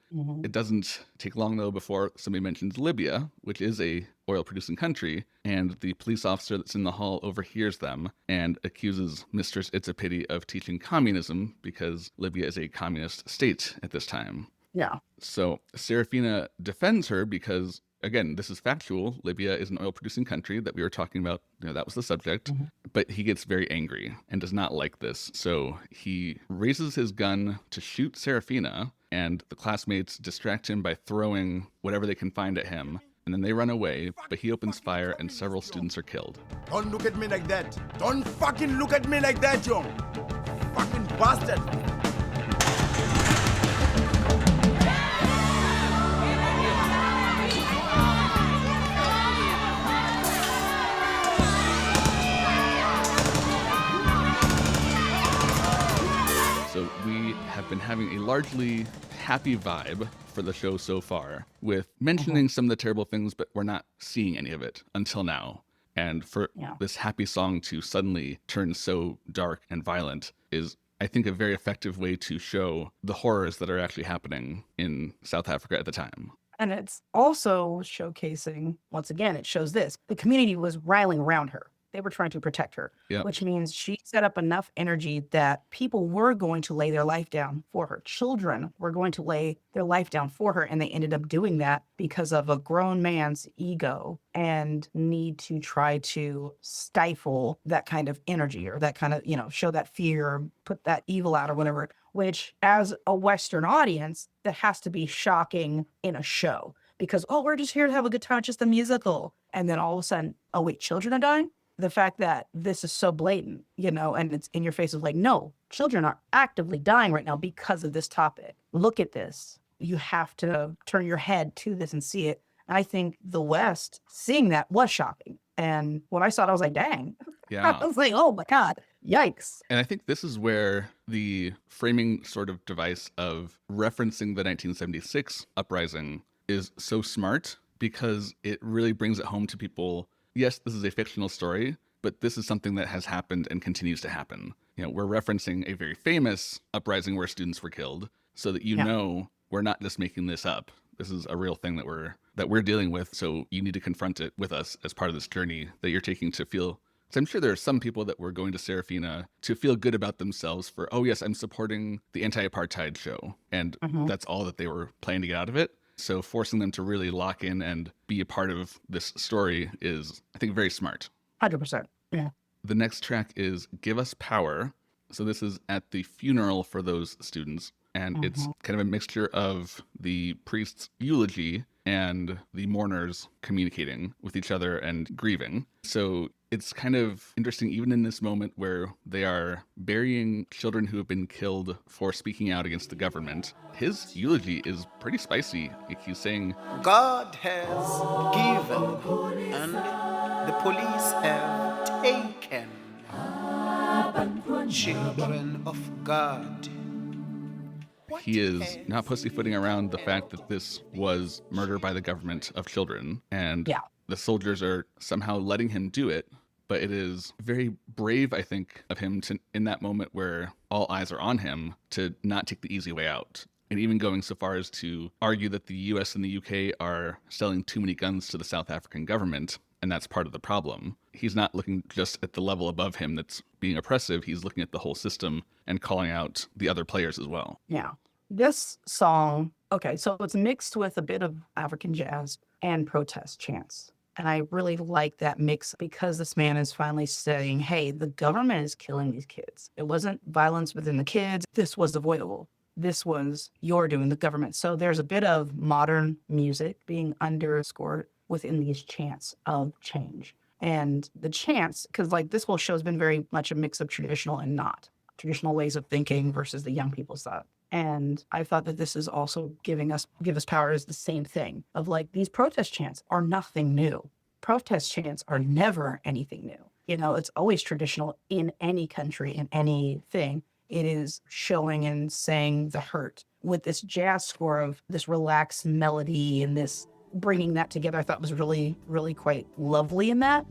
it doesn't take long, though, before somebody mentions Libya, which is a oil-producing country, and the police officer that's in the hall overhears them and accuses Mistress It's a Pity of teaching communism because Libya is a communist state at this time. Yeah. So Serafina defends her because, again, this is factual. Libya is an oil-producing country that we were talking about. That was the subject. But he gets very angry and does not like this. So he raises his gun to shoot Serafina, and the classmates distract him by throwing whatever they can find at him. And then they run away, but he opens fire and several students are killed. Don't look at me like that. Don't fucking look at me like that, young. Fucking bastard. So we have been having a largely happy vibe for the show so far, with mentioning some of the terrible things, but we're not seeing any of it until now. And for this happy song to suddenly turn so dark and violent is, I think, a very effective way to show the horrors that are actually happening in South Africa at the time. And it's also showcasing, once again, it shows this. The community was rallying around her. They were trying to protect her, Yep. which means she set up enough energy that people were going to lay their life down for her. Children were going to lay their life down for her. And they ended up doing that because of a grown man's ego and need to try to stifle that kind of energy or that kind of, show that fear or put that evil out or whatever, which as a Western audience, that has to be shocking in a show because, oh, we're just here to have a good time, just a musical. And then all of a sudden, oh, wait, children are dying? The fact that this is so blatant, and it's in your face is like, no, children are actively dying right now because of this topic. Look at this. You have to turn your head to this and see it. And I think the West seeing that was shocking. And when I saw it, I was like, dang. Yeah. I was like, oh my God, yikes. And I think this is where the framing sort of device of referencing the 1976 uprising is so smart because it really brings it home to people. Yes, this is a fictional story, but this is something that has happened and continues to happen. We're referencing a very famous uprising where students were killed so that we're not just making this up. This is a real thing that we're dealing with, so you need to confront it with us as part of this journey that you're taking to feel. So I'm sure there are some people that were going to Sarafina to feel good about themselves for, oh yes, I'm supporting the anti-apartheid show. And that's all that they were planning to get out of it. So forcing them to really lock in and be a part of this story is, I think, very smart. 100%. Yeah. The next track is Give Us Power. So this is at the funeral for those students. And it's kind of a mixture of the priest's eulogy and the mourners communicating with each other and grieving. So it's kind of interesting, even in this moment where they are burying children who have been killed for speaking out against the government. His eulogy is pretty spicy. Like he's saying, God has given and the police have taken children of God. he is not pussyfooting around the fact that this was murder by the government of children. And the soldiers are somehow letting him do it. But it is very brave, I think, of him to, in that moment where all eyes are on him, to not take the easy way out. And even going so far as to argue that the US and the UK are selling too many guns to the South African government and that's part of the problem. He's not looking just at the level above him that's being oppressive. He's looking at the whole system and calling out the other players as well. Yeah. This song, okay, so it's mixed with a bit of African jazz and protest chants. And I really like that mix because this man is finally saying, hey, the government is killing these kids. It wasn't violence within the kids. This was avoidable. This was you're doing, the government. So there's a bit of modern music being underscored within these chants of change. And the chants, because like this whole show has been very much a mix of traditional and not traditional ways of thinking versus the young people's thought. And I thought that this is also give us power is the same thing of like these protest chants are nothing new. Protest chants are never anything new. You know, it's always traditional in any country, in anything. It is showing and saying the hurt with this jazz score of this relaxed melody and this bringing that together. I thought was really, really quite lovely in that.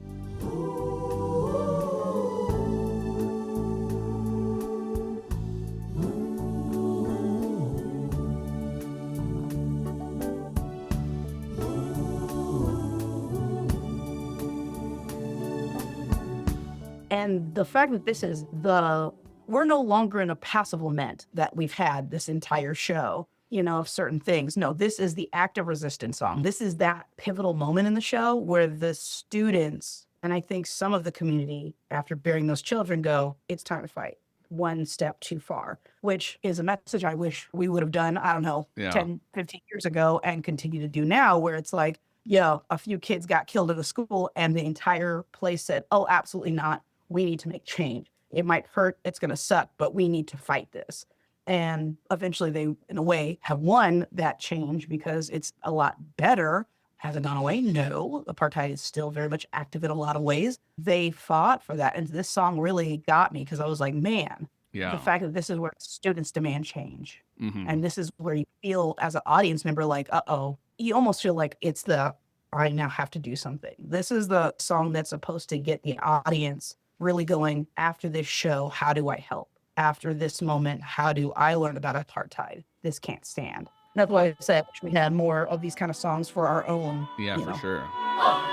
And the fact that this is we're no longer in a passive lament that we've had this entire show, you know, of certain things. No, this is the active resistance song. This is that pivotal moment in the show where the students, and I think some of the community, after burying those children, go, it's time to fight. One step too far, which is a message I wish we would have done, I don't know, 10, 15 years ago and continue to do now, where it's like, yo, a few kids got killed at a school and the entire place said, oh, absolutely not. We need to make change. It might hurt. It's going to suck, but we need to fight this. And eventually they, in a way, have won that change because it's a lot better. Has it gone away? No. Apartheid is still very much active in a lot of ways. They fought for that. And this song really got me because I was like, man, the fact that this is where students demand change. Mm-hmm. And this is where you feel as an audience member like, uh-oh. You almost feel like it's I now have to do something. This is the song that's supposed to get the audience really going, after this show, how do I help? After this moment, how do I learn about apartheid? This can't stand. And that's why I said we had more of these kind of songs for our own. Yeah, for sure. Oh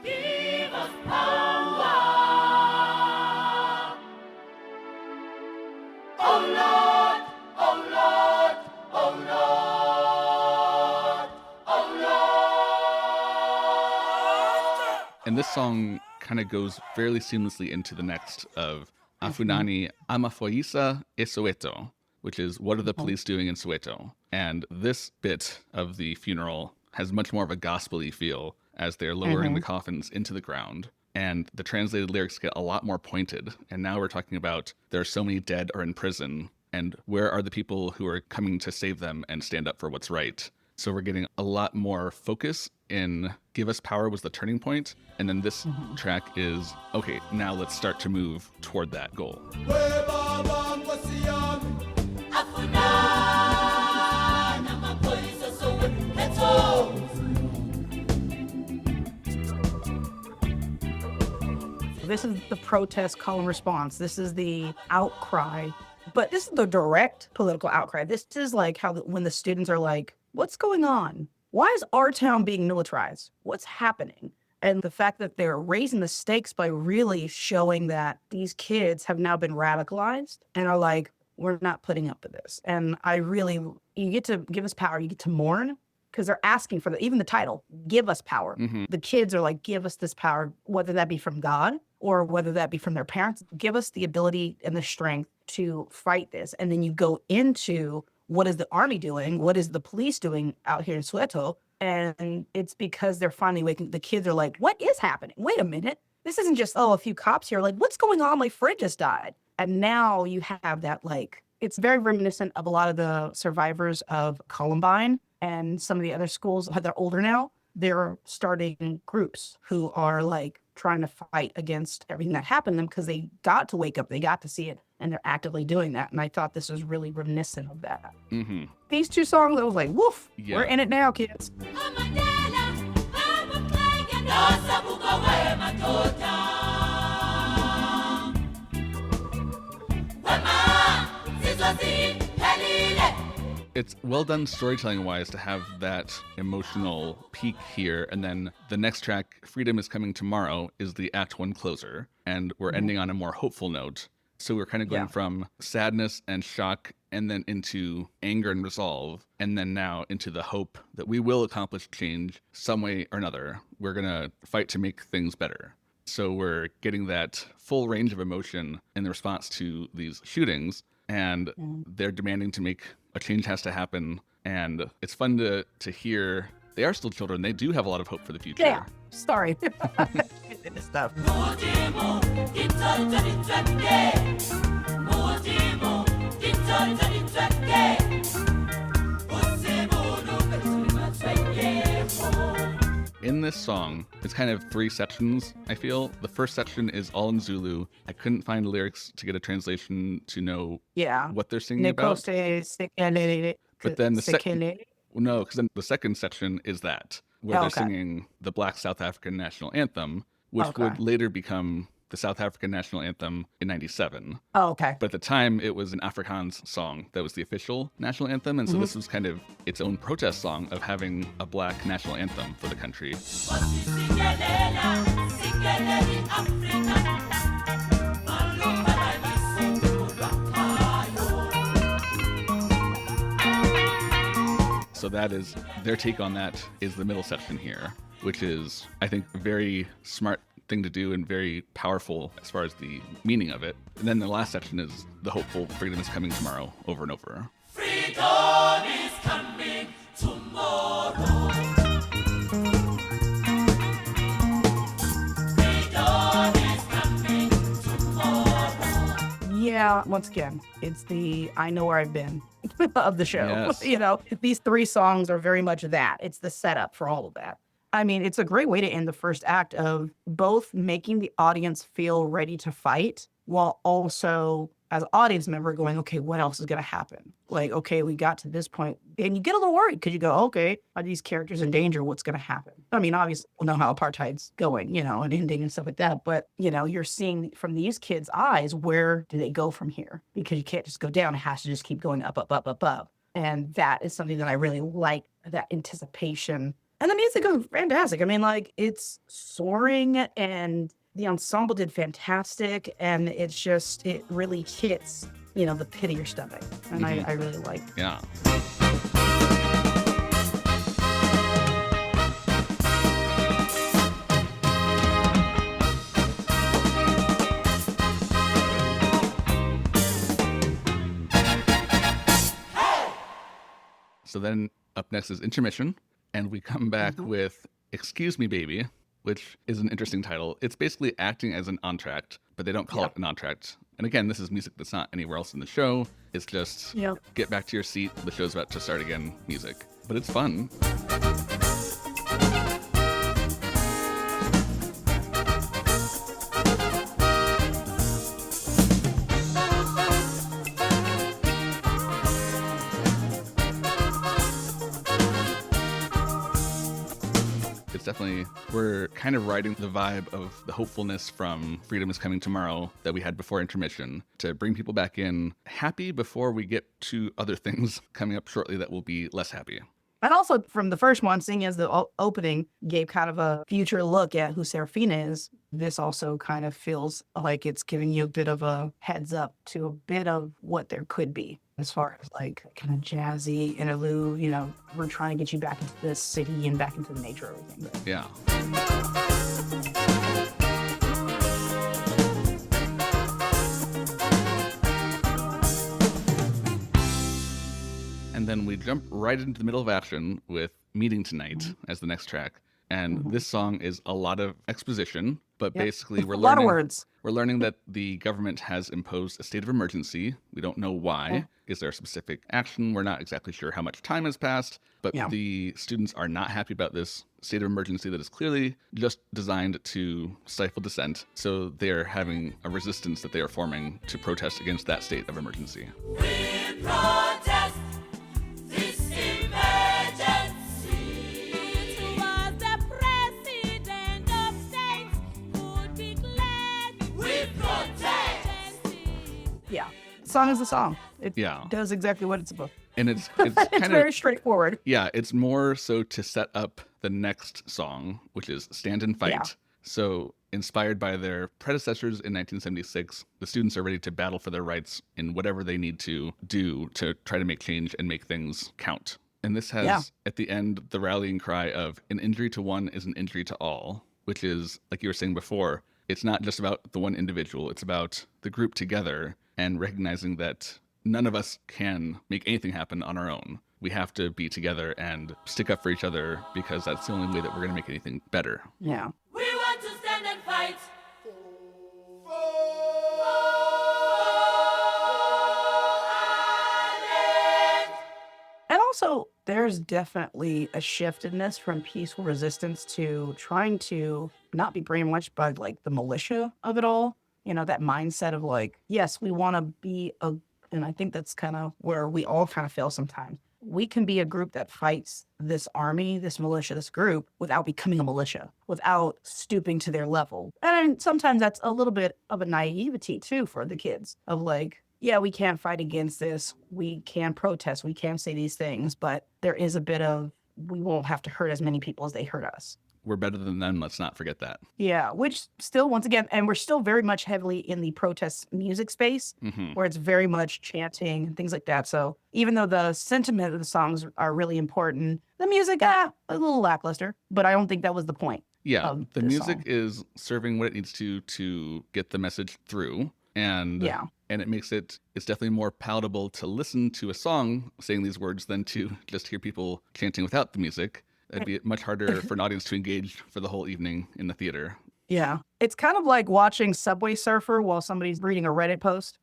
Lord, give us power. Oh Lord, oh Lord, oh Lord, oh Lord. And this song kind of goes fairly seamlessly into the next of Afunani Amafoisa e Soweto, which is what are the police doing in Soweto? And this bit of the funeral has much more of a gospel-y feel as they're lowering the coffins into the ground. And the translated lyrics get a lot more pointed. And now we're talking about there are so many dead or in prison, and where are the people who are coming to save them and stand up for what's right? So we're getting a lot more focus in Give Us Power was the turning point. And then this track is, okay, now let's start to move toward that goal. This is the protest call and response. This is the outcry. But this is the direct political outcry. This is like how when the students are like, what's going on? Why is our town being militarized? What's happening? And the fact that they're raising the stakes by really showing that these kids have now been radicalized and are like, we're not putting up with this. And you get to give us power. You get to mourn because they're asking for even the title, give us power. Mm-hmm. The kids are like, give us this power, whether that be from God or whether that be from their parents. Give us the ability and the strength to fight this. And then you go into what is the army doing? What is the police doing out here in Soweto? And it's because they're finally waking. The kids are like, what is happening? Wait a minute. This isn't just, a few cops here. Like, what's going on? My friend just died. And now you have that, like, it's very reminiscent of a lot of the survivors of Columbine and some of the other schools that are older now. They're starting groups who are like trying to fight against everything that happened to them because they got to wake up, they got to see it, and they're actively doing that. And I thought this was really reminiscent of that. Mm-hmm. These two songs, I was like, woof, we're in it now, kids. it's well done storytelling wise to have that emotional peak here, and then the next track, Freedom is Coming Tomorrow, is the Act 1 closer, and we're ending on a more hopeful note. So we're kind of going from sadness and shock and then into anger and resolve, and then now into the hope that we will accomplish change some way or another. We're going to fight to make things better. So we're getting that full range of emotion in the response to these shootings, and they're demanding to make a change has to happen. And it's fun to hear they are still children. They do have a lot of hope for the future. Yeah. Sorry. This stuff. In this song, it's kind of 3 sections, I feel. The first section is all in Zulu. I couldn't find lyrics to get a translation to know what they're singing about. But then no, because then the second section is that, where they're singing the Black South African National Anthem, which would later become the South African National Anthem in 97. Oh, okay. But at the time, it was an Afrikaans song that was the official national anthem. And so this was kind of its own protest song of having a black national anthem for the country. So that is, their take on that is the middle section here, which is, I think, a very smart thing to do and very powerful as far as the meaning of it. And then the last section is the hopeful freedom is coming tomorrow over and over. Freedom is coming tomorrow. Freedom is coming tomorrow. Yeah, once again, it's the I know where I've been of the show. Yes. You know, these 3 songs are very much that. It's the setup for all of that. I mean, it's a great way to end the first act of both making the audience feel ready to fight while also, as an audience member, going, okay, what else is going to happen? Like, okay, we got to this point. And you get a little worried because you go, okay, are these characters in danger? What's going to happen? I mean, obviously, we'll know how apartheid's going, you know, and ending and stuff like that. But, you know, you're seeing from these kids' eyes, where do they go from here? Because you can't just go down. It has to just keep going up, up, up, up, up. And that is something that I really like, that anticipation. And the music is fantastic. I mean, like, it's soaring and the ensemble did fantastic. And it's just, it really hits, you know, the pit of your stomach. And I really like it. Yeah. So then up next is intermission. And we come back with Excuse Me Baby, which is an interesting title. It's basically acting as an entr'acte, but they don't call it an entr'acte. And again, this is music that's not anywhere else in the show. It's just get back to your seat. The show's about to start again music. But it's fun. Definitely, we're kind of riding the vibe of the hopefulness from Freedom is Coming Tomorrow that we had before intermission to bring people back in happy before we get to other things coming up shortly that will be less happy. And also from the first one, seeing as the opening gave kind of a future look at who Sarafina is, this also kind of feels like it's giving you a bit of a heads up to a bit of what there could be as far as like kind of jazzy interlude, you know, we're trying to get you back into this city and back into the nature of everything. But. Yeah. And then we jump right into the middle of action with Meeting Tonight as the next track. And this song is a lot of exposition, but basically we're learning, a lot of words. We're learning that the government has imposed a state of emergency. We don't know why. Is there a specific action? We're not exactly sure how much time has passed, but the students are not happy about this state of emergency that is clearly just designed to stifle dissent. So they're having a resistance that they are forming to protest against that state of emergency. We protest this emergency. It was the president of states who declared We protest. emergency. Yeah. song is the song. It Yeah. does exactly what it's supposed to. And it's It's kind of very straightforward. yeah, it's more so to set up the next song, which is Stand and Fight. Yeah. So, inspired by their predecessors in 1976, the students are ready to battle for their rights in whatever they need to do to try to make change and make things count. And this has, at the end, the rallying cry of an injury to one is an injury to all, which is, like you were saying before, it's not just about the one individual, it's about the group together and recognizing that none of us can make anything happen on our own. We have to be together and stick up for each other because that's the only way that we're going to make anything better. Yeah. We want to stand and fight. And also, there's definitely a shift in this from peaceful resistance to trying to not be brainwashed by like the militia of it all. You know, that mindset of like, yes, we want to be a, and I think that's kind of where we all kind of fail sometimes. We can be a group that fights this army, this militia, this group without becoming a militia, without stooping to their level. And sometimes that's a little bit of a naivety too for the kids of like, yeah, we can't fight against this. We can protest. We can say these things, but there is a bit of, we won't have to hurt as many people as they hurt us. We're better than them. Let's not forget that. Yeah, which still, once again, and we're still very much heavily in the protest music space where it's very much chanting and things like that. So even though the sentiment of the songs are really important, the music, a little lackluster, but I don't think that was the point. Yeah, the this music song. is serving what it needs to get the message through. And it makes it's definitely more palatable to listen to a song saying these words than to just hear people chanting without the music. It'd be much harder for an audience to engage for the whole evening in the theater. Yeah. It's kind of like watching Subway Surfer while somebody's reading a Reddit post.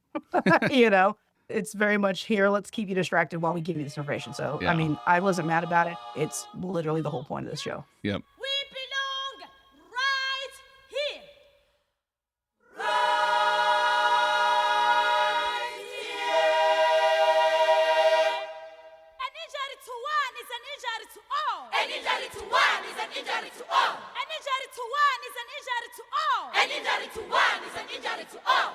You know, it's very much here. Let's keep you distracted while we give you this information. So, Yeah. I mean, I wasn't mad about it. It's literally the whole point of this show. Yep. We belong right here. An injury to one is an injury to all. An injury to one is an injury to all. An injury to one is an injury to all. An injury to one is an injury to all.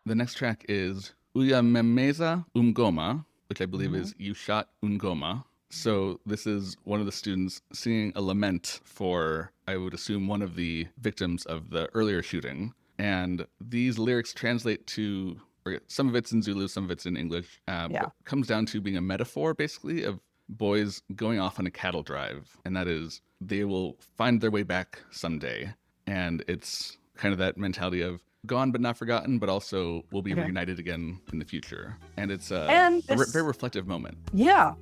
The next track is Uyamemeza Umgoma, which I believe is You Shot Ungoma. So this is one of the students singing a lament for, I would assume, one of the victims of the earlier shooting. And these lyrics translate to, or some of it's in Zulu, some of it's in English. But it comes down to being a metaphor, basically, of boys going off on a cattle drive. And that is, they will find their way back someday. And it's kind of that mentality of gone but not forgotten, but also we'll be reunited again in the future. And it's a very reflective moment. Yeah.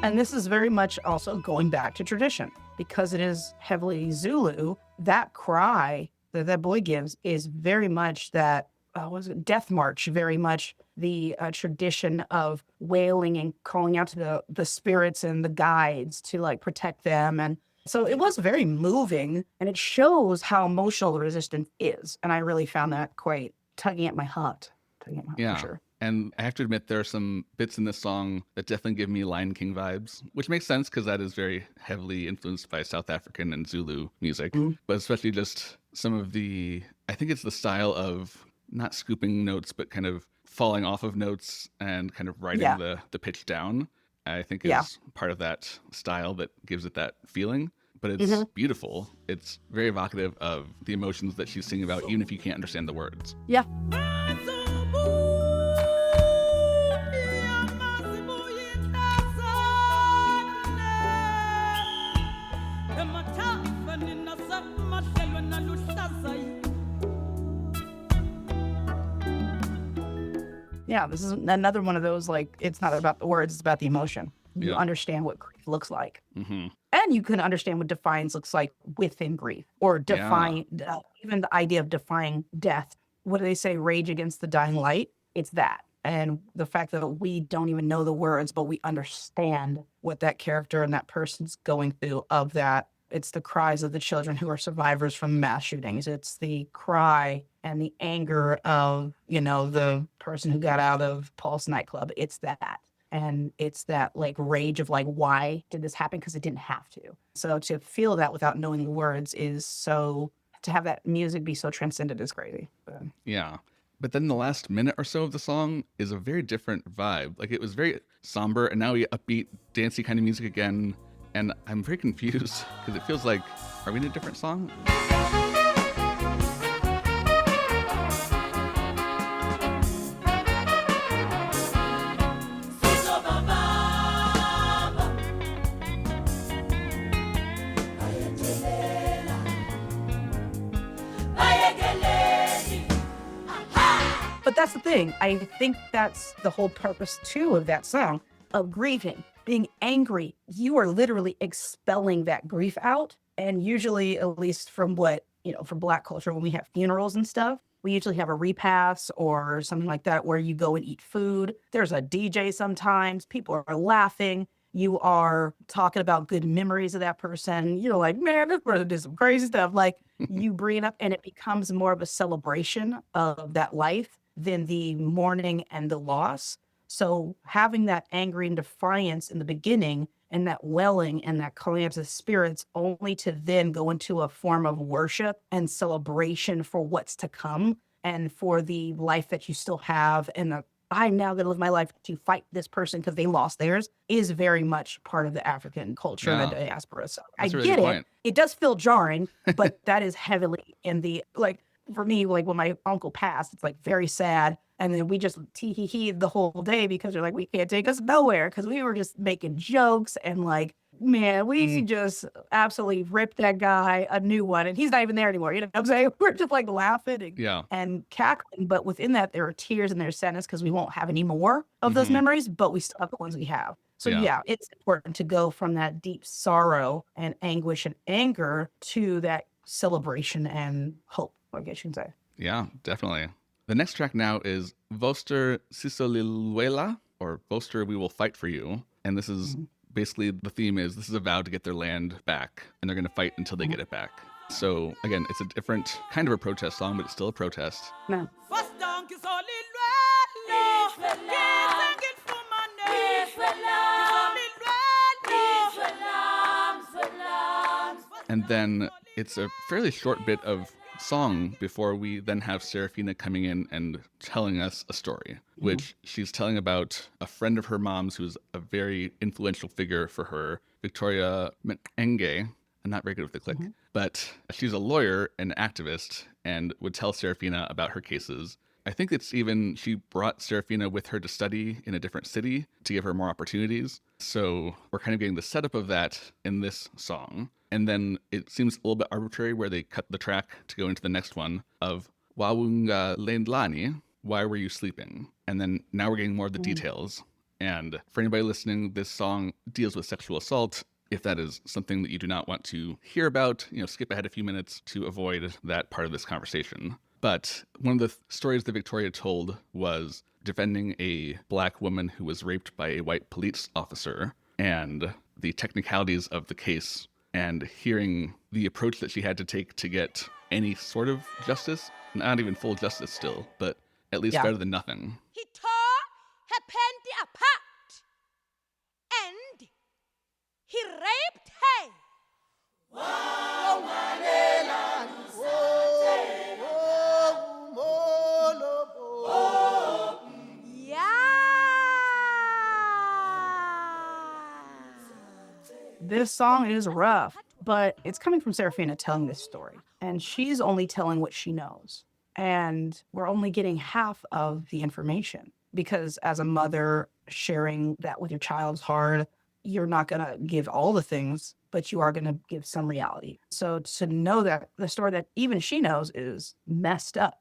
And this is very much also going back to tradition because it is heavily Zulu. That cry that boy gives is very much that death march, very much the tradition of wailing and calling out to the spirits and the guides to like protect them. And so it was very moving, and it shows how emotional the resistance is. And I really found that quite tugging at my heart. Yeah. For sure. And I have to admit, there are some bits in this song that definitely give me Lion King vibes, which makes sense because that is very heavily influenced by South African and Zulu music. But especially just some of I think it's the style of not scooping notes, but kind of falling off of notes and kind of writing the pitch down, I think is part of that style that gives it that feeling. But it's beautiful. It's very evocative of the emotions that she's singing about, even if you can't understand the words. Yeah. Yeah, this is another one of those, like, it's not about the words, it's about the emotion. You understand what grief looks like. And you can understand what defiance looks like within grief, or define, even the idea of defying death. What do they say? Rage against the dying light. It's that. And the fact that we don't even know the words, but we understand what that character and that person's going through of that It's the cries of the children who are survivors from mass shootings. It's the cry and the anger of, the person who got out of Pulse nightclub. It's that. And it's that like rage of like, why did this happen? Because it didn't have to. So to feel that without knowing the words to have that music be so transcendent is crazy. But. Yeah. But then the last minute or so of the song is a very different vibe. Like, it was very somber, and now we upbeat, dancey kind of music again. And I'm very confused because it feels like, are we in a different song? But that's the thing. I think that's the whole purpose, too, of that song, of grieving, being angry. You are literally expelling that grief out. And usually, at least from from Black culture, when we have funerals and stuff, we usually have a repast or something like that where you go and eat food. There's a DJ sometimes. People are laughing. You are talking about good memories of that person. You're like, man, this person did some crazy stuff. Like, you bring it up and it becomes more of a celebration of that life than the mourning and the loss. So having that angry and defiance in the beginning and that welling and that collapse of spirits only to then go into a form of worship and celebration for what's to come and for the life that you still have and I'm now going to live my life to fight this person because they lost theirs is very much part of the African culture and the diaspora. So That's I a really get good it. point. It does feel jarring, but that is heavily in the, like, for me, like when my uncle passed, it's like very sad. And then we just tee-hee-hee the whole day because they're like, we can't take us nowhere because we were just making jokes and like, man, we just absolutely ripped that guy a new one. And he's not even there anymore. You know what I'm saying? We're just like laughing and cackling. But within that, there are tears and there's sadness because we won't have any more of those memories, but we still have the ones we have. So yeah, it's important to go from that deep sorrow and anguish and anger to that celebration and hope, I guess you can say. Yeah, definitely. The next track now is Voster Sisoliluela, or Voster We Will Fight For You. And this is basically, the theme is this is a vow to get their land back, and they're going to fight until they get it back. So again, it's a different kind of a protest song, but it's still a protest. No. And then it's a fairly short bit of song before we then have Sarafina coming in and telling us a story, which she's telling about a friend of her mom's who's a very influential figure for her, Victoria Menge. I'm not very good with the click, but she's a lawyer and activist and would tell Sarafina about her cases. I think it's even, she brought Sarafina with her to study in a different city to give her more opportunities. So we're kind of getting the setup of that in this song. And then it seems a little bit arbitrary where they cut the track to go into the next one of Wawunga Lendlani, Why Were You Sleeping? And then now we're getting more of the details. And for anybody listening, this song deals with sexual assault. If that is something that you do not want to hear about, skip ahead a few minutes to avoid that part of this conversation. But one of the stories that Victoria told was defending a Black woman who was raped by a white police officer and the technicalities of the case and hearing the approach that she had to take to get any sort of justice, not even full justice still, but at least better than nothing. He tore her panty apart and he raped her. This song is rough, but it's coming from Sarafina telling this story. And she's only telling what she knows. And we're only getting half of the information because as a mother, sharing that with your child's hard. You're not going to give all the things, but you are going to give some reality. So to know that the story that even she knows is messed up,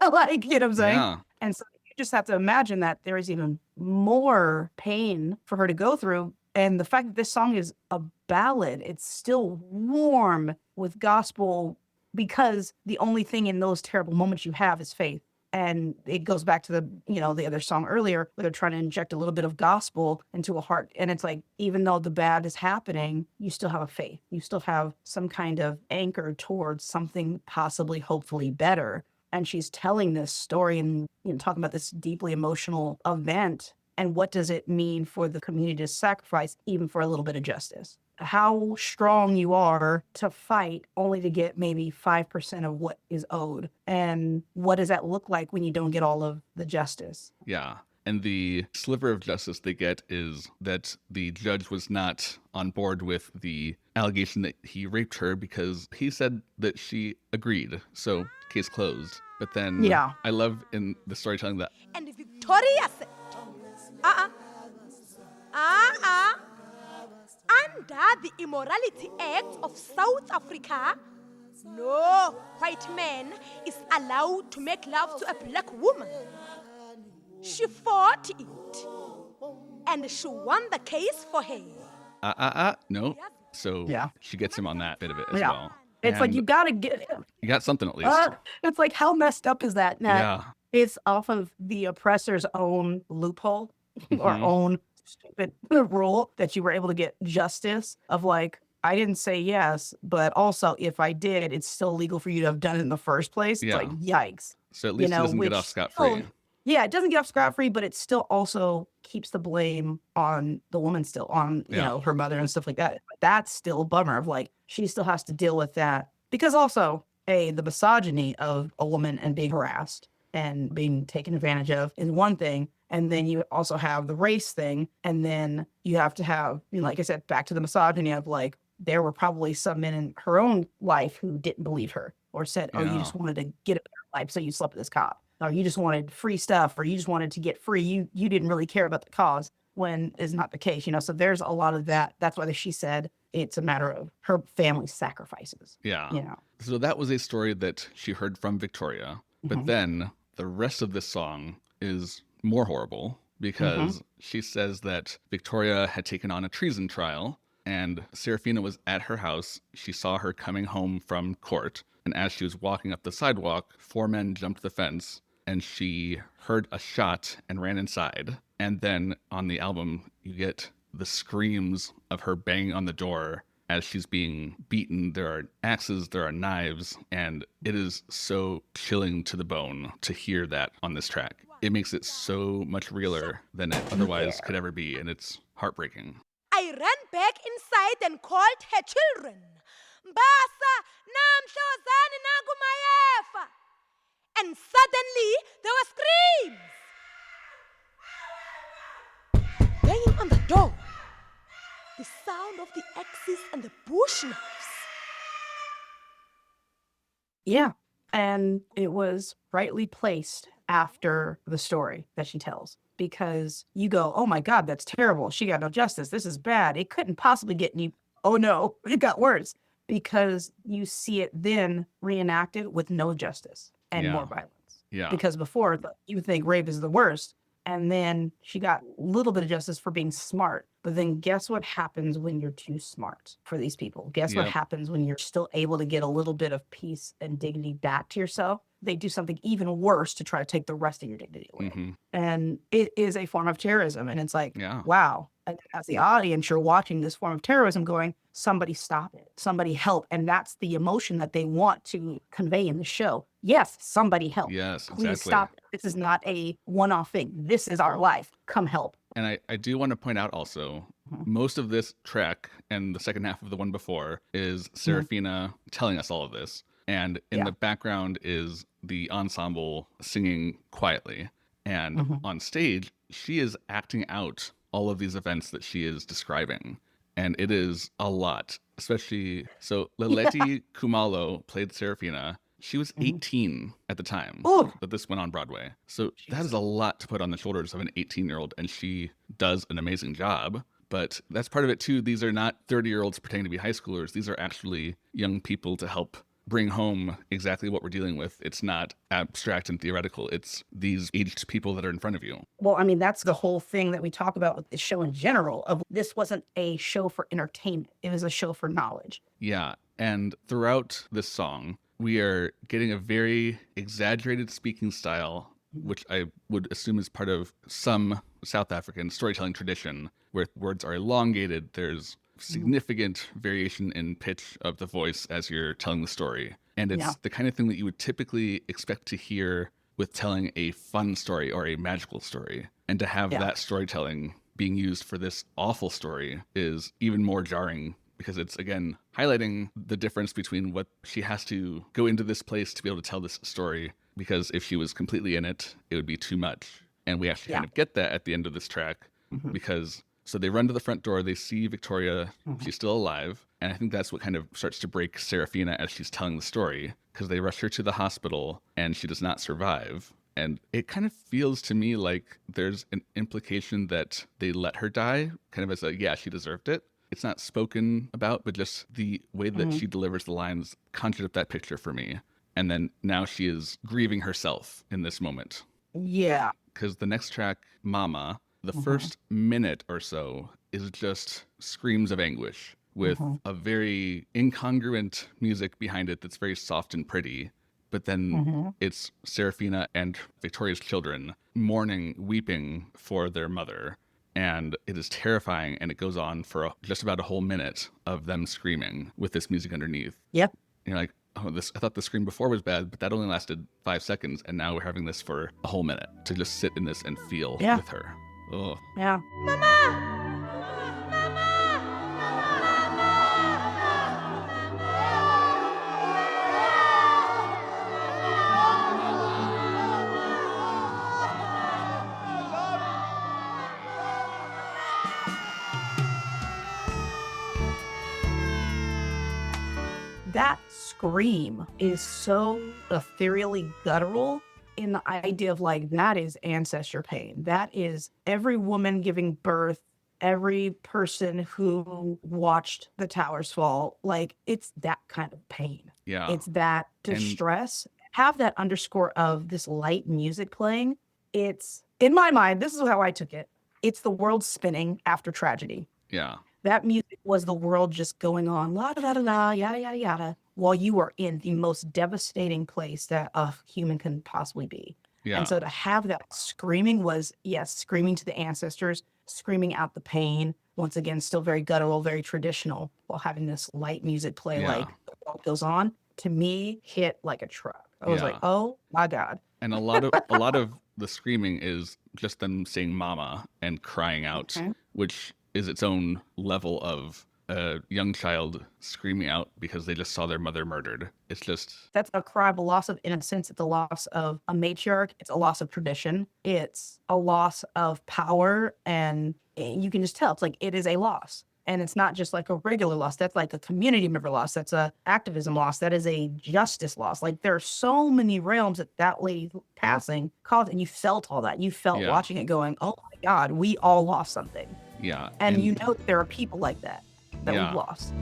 like, you know what I'm saying? Yeah. And so you just have to imagine that there is even more pain for her to go through. And the fact that this song is a ballad, it's still warm with gospel because the only thing in those terrible moments you have is faith. And it goes back to the other song earlier, where they're trying to inject a little bit of gospel into a heart. And it's like, even though the bad is happening, you still have a faith. You still have some kind of anchor towards something possibly, hopefully better. And she's telling this story and talking about this deeply emotional event. And what does it mean for the community to sacrifice even for a little bit of justice? How strong you are to fight only to get maybe 5% of what is owed. And what does that look like when you don't get all of the justice? Yeah. And the sliver of justice they get is that the judge was not on board with the allegation that he raped her because he said that she agreed. So case closed. But then Yeah. I love in the storytelling that And Victoria said, under the Immorality Act of South Africa, no white man is allowed to make love to a black woman. She fought it, and she won the case for her. no. So Yeah. she gets him on that bit of it as Yeah. well. It's like And you got to get him. you got something at least. It's like, how messed up is that? Yeah. It's off of the oppressor's own loophole or own stupid rule that you were able to get justice of like, I didn't say yes, but also if I did, it's still legal for you to have done it in the first place. It's Yeah. like, yikes. So at least he doesn't get off scot-free. Yeah, it doesn't get off scot-free, but it still also keeps the blame on the woman still, on, her mother and stuff like that. That's still a bummer of like, she still has to deal with that. Because also, the misogyny of a woman and being harassed and being taken advantage of is one thing. And then you also have the race thing. And then you have to have, like I said, back to the misogyny of like, there were probably some men in her own life who didn't believe her or said, oh, you just wanted to get a better life, so you slept with this cop. Or you just wanted free stuff, or you just wanted to get free. You didn't really care about the cause, when is not the case, So there's a lot of that. That's why she said it's a matter of her family sacrifices. Yeah. So that was a story that she heard from Victoria. But then the rest of this song is more horrible because she says that Victoria had taken on a treason trial and Sarafina was at her house. She saw her coming home from court. And as she was walking up the sidewalk, 4 men jumped the fence and she heard a shot and ran inside. And then on the album, you get the screams of her banging on the door as she's being beaten. There are axes, there are knives, and it is so chilling to the bone to hear that on this track. It makes it so much realer than it otherwise could ever be, and it's heartbreaking. I ran back inside and called her children. Mbasa, namhlozani nakumayefa. And suddenly there were screams. Banging on the door. The sound of the axes and the bush knives. Yeah. And it was rightly placed after the story that she tells, because you go, oh my God, that's terrible. She got no justice. This is bad. It couldn't possibly get any. Oh no, it got worse, because you see it then reenacted with no justice and more violence. Yeah. Because before you think rape is the worst. And then she got a little bit of justice for being smart. But then guess what happens when you're too smart for these people? Guess what happens when you're still able to get a little bit of peace and dignity back to yourself? They do something even worse to try to take the rest of your dignity away. And it is a form of terrorism. And it's like, wow. And as the audience, you're watching this form of terrorism going, somebody stop it. Somebody help. And that's the emotion that they want to convey in the show. Yes, somebody help. Yes, Please exactly. stop it. This is not a one-off thing. This is our life. Come help. And I do want to point out also, most of this track and the second half of the one before is Sarafina telling us all of this. And in the background is the ensemble singing quietly. And on stage, she is acting out all of these events that she is describing. And it is a lot, especially, so Leleti Kumalo played Sarafina. She was 18 at the time that this went on Broadway. So that is a lot to put on the shoulders of an 18-year-old, and she does an amazing job. But that's part of it too. These are not 30-year-olds pretending to be high schoolers. These are actually young people to help bring home exactly what we're dealing with. It's not abstract and theoretical. It's these aged people that are in front of you. Well, I mean, that's the whole thing that we talk about with the show in general. Of this wasn't a show for entertainment. It was a show for knowledge. Yeah. And throughout this song, we are getting a very exaggerated speaking style which I would assume is part of some South African storytelling tradition where words are elongated. There's significant variation in pitch of the voice as you're telling the story. And it's the kind of thing that you would typically expect to hear with telling a fun story or a magical story. And to have that storytelling being used for this awful story is even more jarring because it's, again, highlighting the difference between what she has to go into this place to be able to tell this story, because if she was completely in it, it would be too much. And we actually kind of get that at the end of this track because so they run to the front door, they see Victoria, she's still alive. And I think that's what kind of starts to break Sarafina as she's telling the story, because they rush her to the hospital and she does not survive. And it kind of feels to me like there's an implication that they let her die, kind of as a, yeah, she deserved it. It's not spoken about, but just the way that she delivers the lines conjured up that picture for me. And then now she is grieving herself in this moment. Yeah. Because the next track, Mama, the first minute or so is just screams of anguish with a very incongruent music behind it that's very soft and pretty. But then it's Sarafina and Victoria's children mourning, weeping for their mother. And it is terrifying, and it goes on for just about a whole minute of them screaming with this music underneath. Yep. And you're like, oh, I thought the scream before was bad, but that only lasted 5 seconds, and now we're having this for a whole minute to just sit in this and feel with her. Oh. Yeah. That scream is so ethereally guttural in the idea of like, that is ancestor pain. That is every woman giving birth, every person who watched the towers fall. Like, it's that kind of pain. Yeah. It's that distress. Have that underscore of this light music playing. It's, in my mind, this is how I took it. It's the world spinning after tragedy. Yeah. That music was the world just going on, la da da da da, yada yada yada, while you were in the most devastating place that a human can possibly be. Yeah. And so to have that screaming was, yes, screaming to the ancestors, screaming out the pain. Once again, still very guttural, very traditional, while having this light music play like the world goes on. To me, hit like a truck. I was like, oh my God. And a lot of the screaming is just them saying "mama" and crying out, which is its own level of a young child screaming out because they just saw their mother murdered. It's just... That's a cry of a loss of innocence. It's a loss of a matriarch. It's a loss of tradition. It's a loss of power. And you can just tell it's like, it is a loss. And it's not just like a regular loss. That's like a community member loss. That's a activism loss. That is a justice loss. Like, there are so many realms that lady passing caused, and you felt all that. You felt watching it going, oh my God, we all lost something. Yeah. And you know that there are people like that we've lost.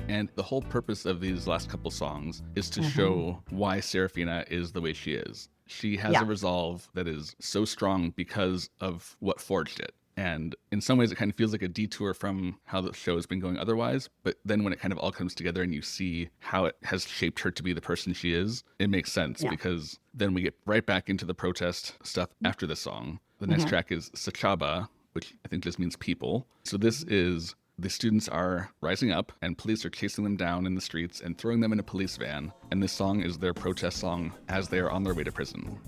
And the whole purpose of these last couple songs is to show why Sarafina is the way she is. She has a resolve that is so strong because of what forged it. And in some ways, it kind of feels like a detour from how the show has been going otherwise. But then when it kind of all comes together and you see how it has shaped her to be the person she is, it makes sense because then we get right back into the protest stuff after the song. The next track is Sachaba, which I think just means people. So this is... the students are rising up and police are chasing them down in the streets and throwing them in a police van. And this song is their protest song as they are on their way to prison.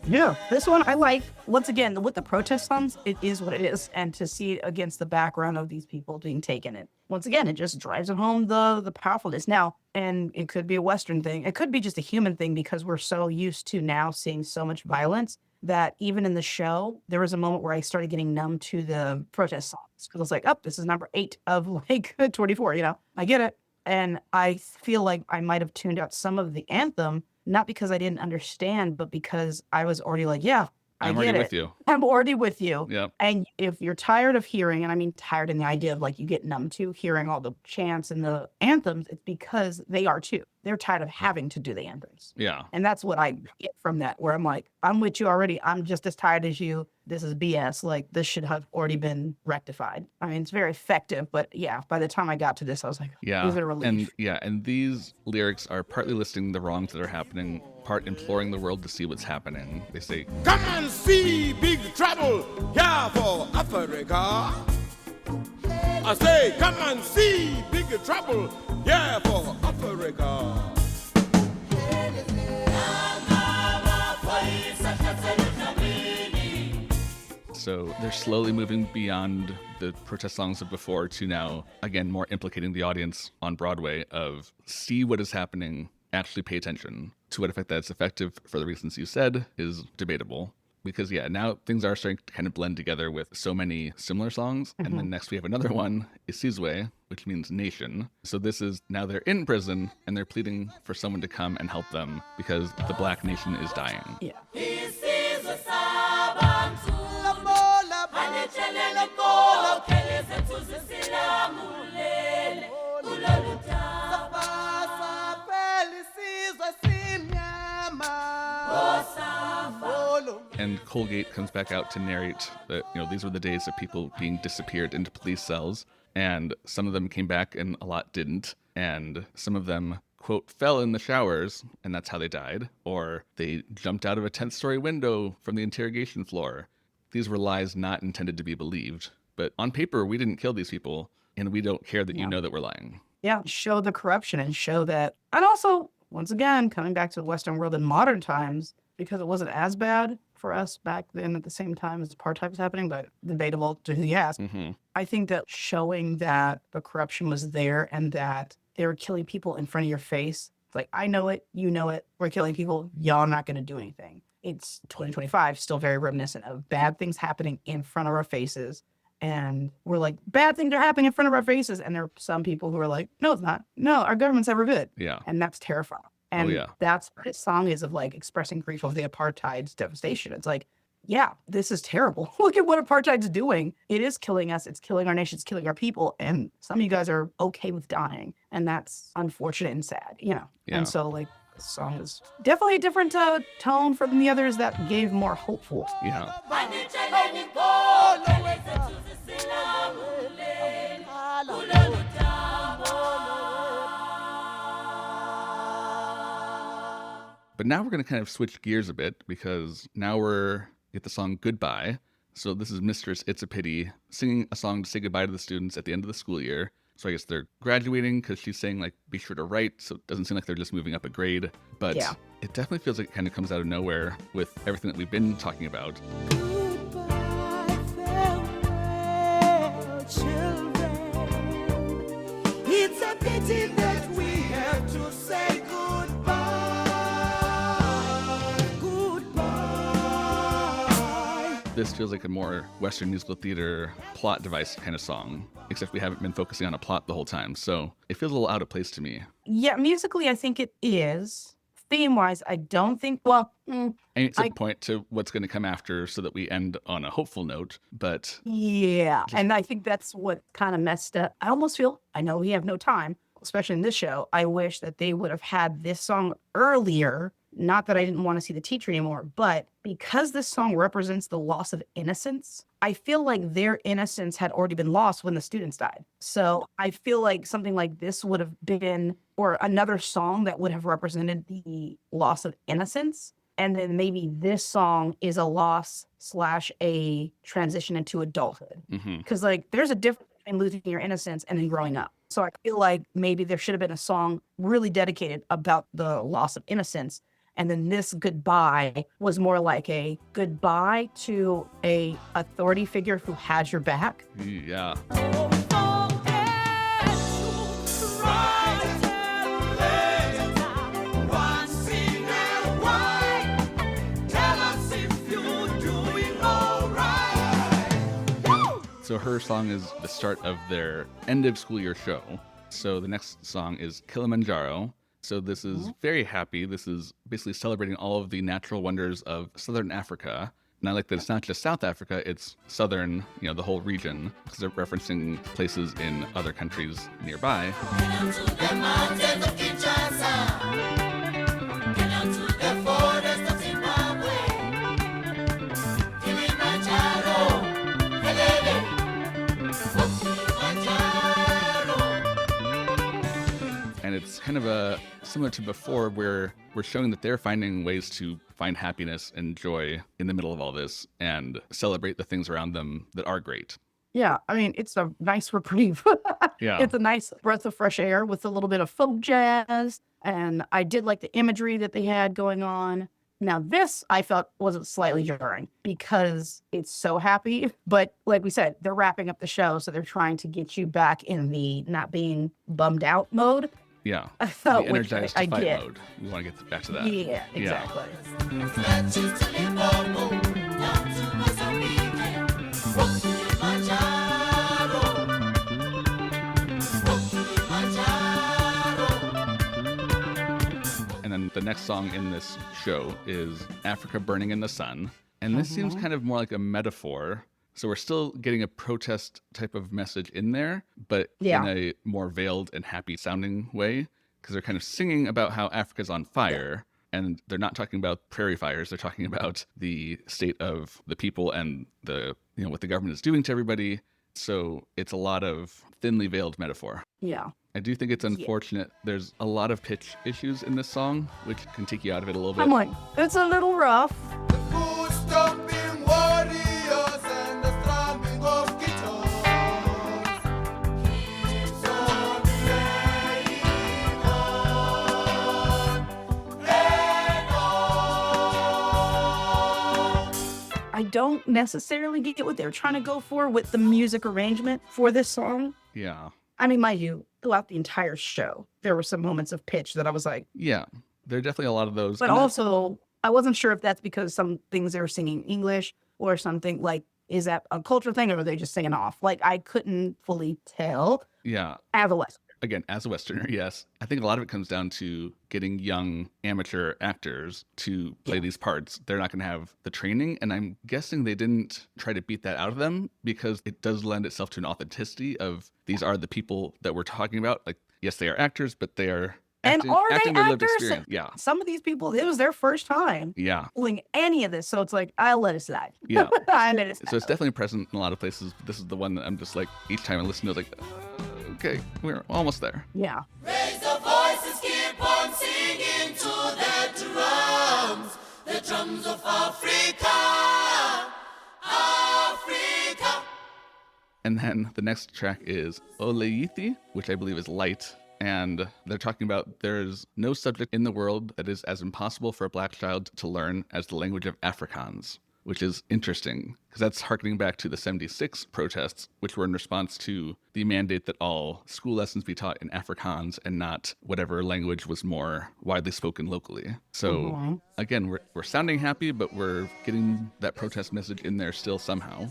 Yeah, this one I like. Once again, with the protest songs, it is what it is. And to see it against the background of these people being taken in. Once again, it just drives it home the powerfulness. Now, and it could be a Western thing. It could be just a human thing because we're so used to now seeing so much violence that even in the show, there was a moment where I started getting numb to the protest songs. Because I was like, oh, this is number 8 of like 24, you know? I get it. And I feel like I might have tuned out some of the anthem, not because I didn't understand, but because I was already like, yeah, I I'm get already it. with you. I'm already with you. Yep. And if you're tired of hearing, and I mean tired in the idea of like you get numb to hearing all the chants and the anthems, it's because they are too. They're tired of having to do the anthems. Yeah. And that's what I get from that, where I'm like, I'm with you already. I'm just as tired as you. This is BS. Like, this should have already been rectified. I mean, it's very effective, but yeah, by the time I got to this, I was like, it was a relief. And these lyrics are partly listing the wrongs that are happening, part imploring the world to see what's happening. They say, Come and see big trouble here for Africa. I say, come and see big trouble here for Africa. so they're slowly moving beyond the protest songs of before to now, again, more implicating the audience on Broadway of see what is happening, actually pay attention. To what effect that's effective for the reasons you said is debatable. Because, yeah, now things are starting to kind of blend together with so many similar songs. And then next we have another one, Isizwe, which means nation. So this is now they're in prison and they're pleading for someone to come and help them because the black nation is dying. Yeah. Isizwe sabantu anetshelele kokhele zethu zisilamulele kulolu daba And Colgate comes back out to narrate that, these were the days of people being disappeared into police cells. And some of them came back and a lot didn't. And some of them, quote, fell in the showers, and that's how they died. Or they jumped out of a 10th story window from the interrogation floor. These were lies not intended to be believed. But on paper, we didn't kill these people, and we don't care that you know that we're lying. Yeah, show the corruption and show that. And also, once again, coming back to the Western world in modern times, because it wasn't as bad for us back then at the same time as apartheid was happening, but debatable to who you ask. I think that showing that the corruption was there and that they were killing people in front of your face. It's like, I know it, you know it, we're killing people, y'all not going to do anything. It's 2025, still very reminiscent of bad things happening in front of our faces. And we're like, bad things are happening in front of our faces. And there are some people who are like, no, it's not. No, our government's ever good. Yeah. And that's terrifying. And that's what this song is, of like expressing grief of the apartheid's devastation. It's like, yeah, this is terrible. Look at what apartheid's doing. It is killing us. It's killing our nation. It's killing our people. And some of you guys are okay with dying. And that's unfortunate and sad, Yeah. And so like, this song is definitely a different tone from the others that gave more hopeful. Yeah. anetshelele kokhele zethu zisilamulele kulolu daba. But now we're going to kind of switch gears a bit because now we're get the song Goodbye. So this is Mistress It's a Pity singing a song to say goodbye to the students at the end of the school year. So I guess they're graduating because she's saying, like, be sure to write. So it doesn't seem like they're just moving up a grade. But it definitely feels like it kind of comes out of nowhere with everything that we've been talking about. Goodbye, farewell, children. It's a pity that we have to say goodbye. Goodbye. This feels like a more Western musical theater plot device kind of song, except we haven't been focusing on a plot the whole time. So it feels a little out of place to me. Yeah, musically, I think it is. Theme-wise, I don't think, well, And it's a point to what's going to come after so that we end on a hopeful note, but... Yeah, and I think that's what kind of messed up. I almost feel, I know we have no time, especially in this show, I wish that they would have had this song earlier. Not that I didn't want to see the teacher anymore, but because this song represents the loss of innocence, I feel like their innocence had already been lost when the students died. So I feel like something like this would have been, or another song that would have represented the loss of innocence. And then maybe this song is a loss / a transition into adulthood. Because like there's a difference between losing your innocence and then growing up. So I feel like maybe there should have been a song really dedicated about the loss of innocence. And then this goodbye was more like a goodbye to a authority figure who has your back. Yeah. Don't forget to write and later, once in a while, tell us if you're doing all right. Woo! So her song is the start of their end of school year show. So the next song is Kilimanjaro. So this is very happy. This is basically celebrating all of the natural wonders of Southern Africa. And I like that it's not just South Africa, it's southern, the whole region, because they're referencing places in other countries nearby. And it's kind of similar to before, where we're showing that they're finding ways to find happiness and joy in the middle of all this and celebrate the things around them that are great. Yeah, I mean, it's a nice reprieve. Yeah. It's a nice breath of fresh air with a little bit of folk jazz. And I did like the imagery that they had going on. Now, this I felt was slightly jarring because it's so happy. But like we said, they're wrapping up the show. So they're trying to get you back in the not being bummed out mode. Yeah. I felt the energized I to fight get. mode. We want to get back to that. Yeah, exactly. And then the next song in this show is Africa Burning in the Sun. And this seems kind of more like a metaphor. So we're still getting a protest type of message in there, but Yeah. in a more veiled and happy sounding way, because they're kind of singing about how Africa's on fire. And they're not talking about prairie fires. They're talking about the state of the people and what the government is doing to everybody. So it's a lot of thinly veiled metaphor. Yeah. I do think it's unfortunate. There's a lot of pitch issues in this song, which can take you out of it a little bit. I'm like, it's a little rough. Foot-stomping warriors and the strumming of guitars keeps on playing on and on. I don't necessarily get what they're trying to go for with the music arrangement for this song. Yeah. I mean, mind you, throughout the entire show, there were some moments of pitch that I was like, Yeah. There are definitely a lot of those. but And also I wasn't sure if that's because some things they were singing English or something like, is that a cultural thing or are they just singing off? Like, I couldn't fully tell yeah. as a West. Again, as a Westerner, yes. I think a lot of it comes down to getting young amateur actors to play these parts. They're not going to have the training. And I'm guessing they didn't try to beat that out of them because it does lend itself to an authenticity of these are the people that we're talking about. Like, yes, they are actors, but they are acting, And are acting they their lived actors? experience. Yeah. Some of these people, it was their first time Yeah. doing any of this. So it's like, I'll let it slide. Yeah. I let it slide. So it's definitely present in a lot of places. But this is the one that I'm just like, each time I listen to it, like, okay, we're almost there. Yeah. Raise the voices, keep on singing to the drums of Africa, Africa. And then the next track is Oleithi, which I believe is light. And they're talking about there's no subject in the world that is as impossible for a black child to learn as the language of Afrikaans, which is interesting because that's harkening back to the 76 protests, which were in response to the mandate that all school lessons be taught in Afrikaans and not whatever language was more widely spoken locally. So again, we're sounding happy, but we're getting that protest message in there still somehow.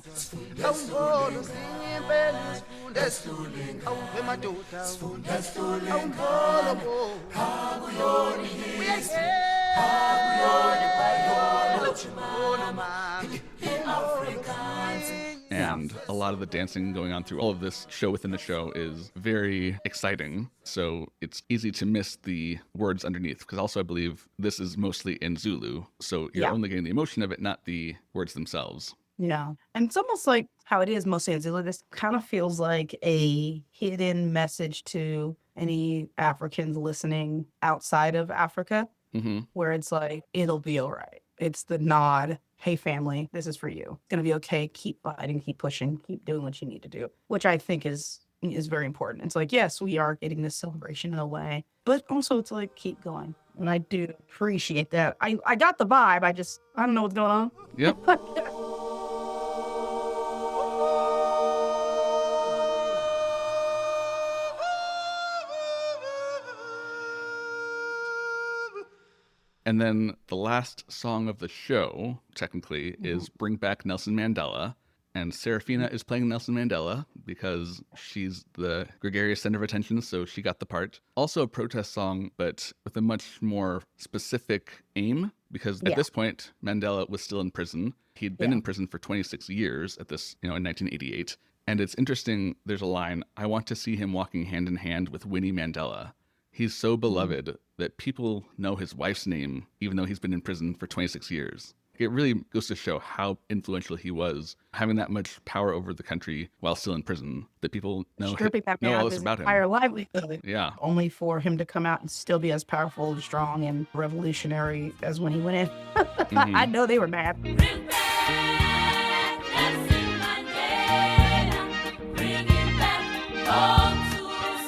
And a lot of the dancing going on through all of this show within the show is very exciting. So it's easy to miss the words underneath because also I believe this is mostly in Zulu. So you're Yeah. only getting the emotion of it, not the words themselves. Yeah. And it's almost like how it is mostly in Zulu. This kind of feels like a hidden message to any Africans listening outside of Africa, Hmm. where it's like, it'll be all right. It's the nod. Hey, family, this is for you. It's going to be okay. Keep fighting, keep pushing, keep doing what you need to do, which I think is very important. It's like, yes, we are getting this celebration in a way, but also it's like, keep going. And I do appreciate that. I got the vibe. I don't know what's going on. Yep. And then the last song of the show, technically, is Bring Back Nelson Mandela. And Sarafina is playing Nelson Mandela because she's the gregarious center of attention, so she got the part. Also a protest song, but with a much more specific aim, because at this point, Mandela was still in prison. He'd been in prison for 26 years at this, in 1988. And it's interesting, there's a line, I want to see him walking hand in hand with Winnie Mandela. He's so beloved that people know his wife's name, even though he's been in prison for 26 years. It really goes to show how influential he was, having that much power over the country while still in prison, that people know all this about him. Entire livelihood. Yeah. Only for him to come out and still be as powerful and strong and revolutionary as when he went in. I know they were mad. Bring back Nelson Mandela. Bring him back home to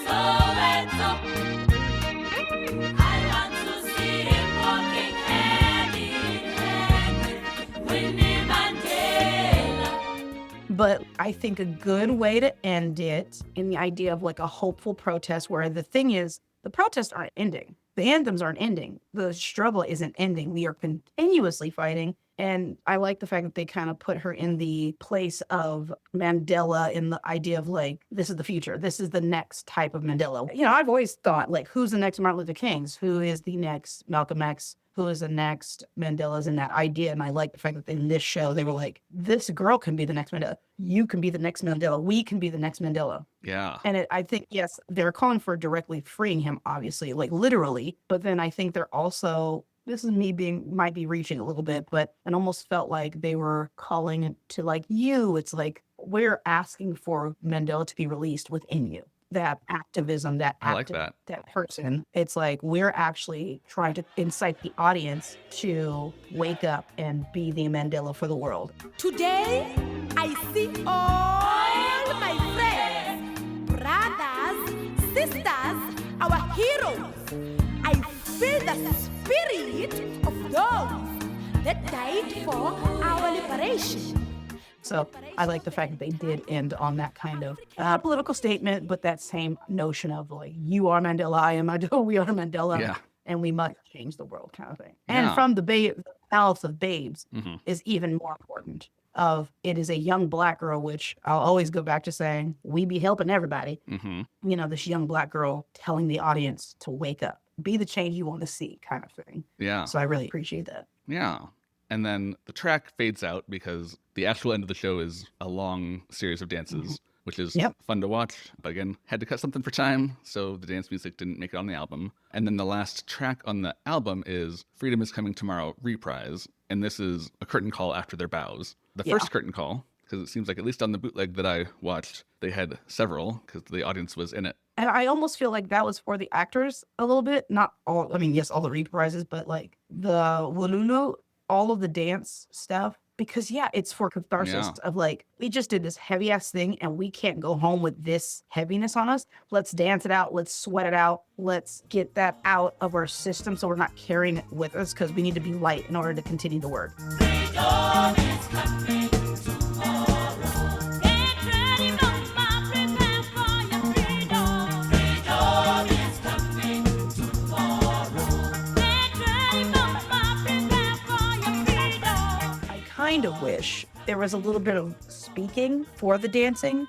Soweto. I want to see him walking hand in hand with Winnie Mandela. But I think a good way to end it in the idea of like a hopeful protest, where the thing is, the protests aren't ending. The anthems aren't ending. The struggle isn't ending. We are continuously fighting. And I like the fact that they kind of put her in the place of Mandela, in the idea of like, this is the future. This is the next type of Mandela. I've always thought, like, who's the next Martin Luther Kings? Who is the next Malcolm X? Who is the next Mandela's, in that idea? And I like the fact that in this show, they were like, this girl can be the next Mandela. You can be the next Mandela. We can be the next Mandela. Yeah. And I think, yes, they're calling for directly freeing him, obviously, like literally. But then I think they're also, this is me might be reaching a little bit, but it almost felt like they were calling it to like you. It's like, we're asking for Mandela to be released within you. That activism, I like that. that person. It's like we're actually trying to incite the audience to wake up and be the Mandela for the world. Today, I see all my friends, brothers, sisters, our heroes. I feel the spirit of those that died for our liberation. So I like the fact that they did end on that kind of political statement, but that same notion of like, you are Mandela, I am Mandela, we are Mandela, and we must change the world kind of thing. And from the mouths of babes is even more important. It is a young Black girl, which I'll always go back to saying, we be helping everybody. This young Black girl telling the audience to wake up, be the change you want to see kind of thing. Yeah. So I really appreciate that. Yeah. And then the track fades out because the actual end of the show is a long series of dances, which is fun to watch. But again, had to cut something for time, so the dance music didn't make it on the album. And then the last track on the album is Freedom is Coming Tomorrow Reprise. And this is a curtain call after their bows. The first curtain call, because it seems like at least on the bootleg that I watched, they had several because the audience was in it. And I almost feel like that was for the actors a little bit. Not all, I mean, yes, all the reprises, but like the Wululu, all of the dance stuff, because it's for catharsis of like, we just did this heavy ass thing and we can't go home with this heaviness on us. Let's dance it out. Let's sweat it out. Let's get that out of our system so we're not carrying it with us, because we need to be light in order to continue the work. Freedom is coming tomorrow. Get ready, mama, prepare for your freedom. Freedom is coming tomorrow. Get ready, mama, prepare for your freedom. I kind of wish there was a little bit of speaking for the dancing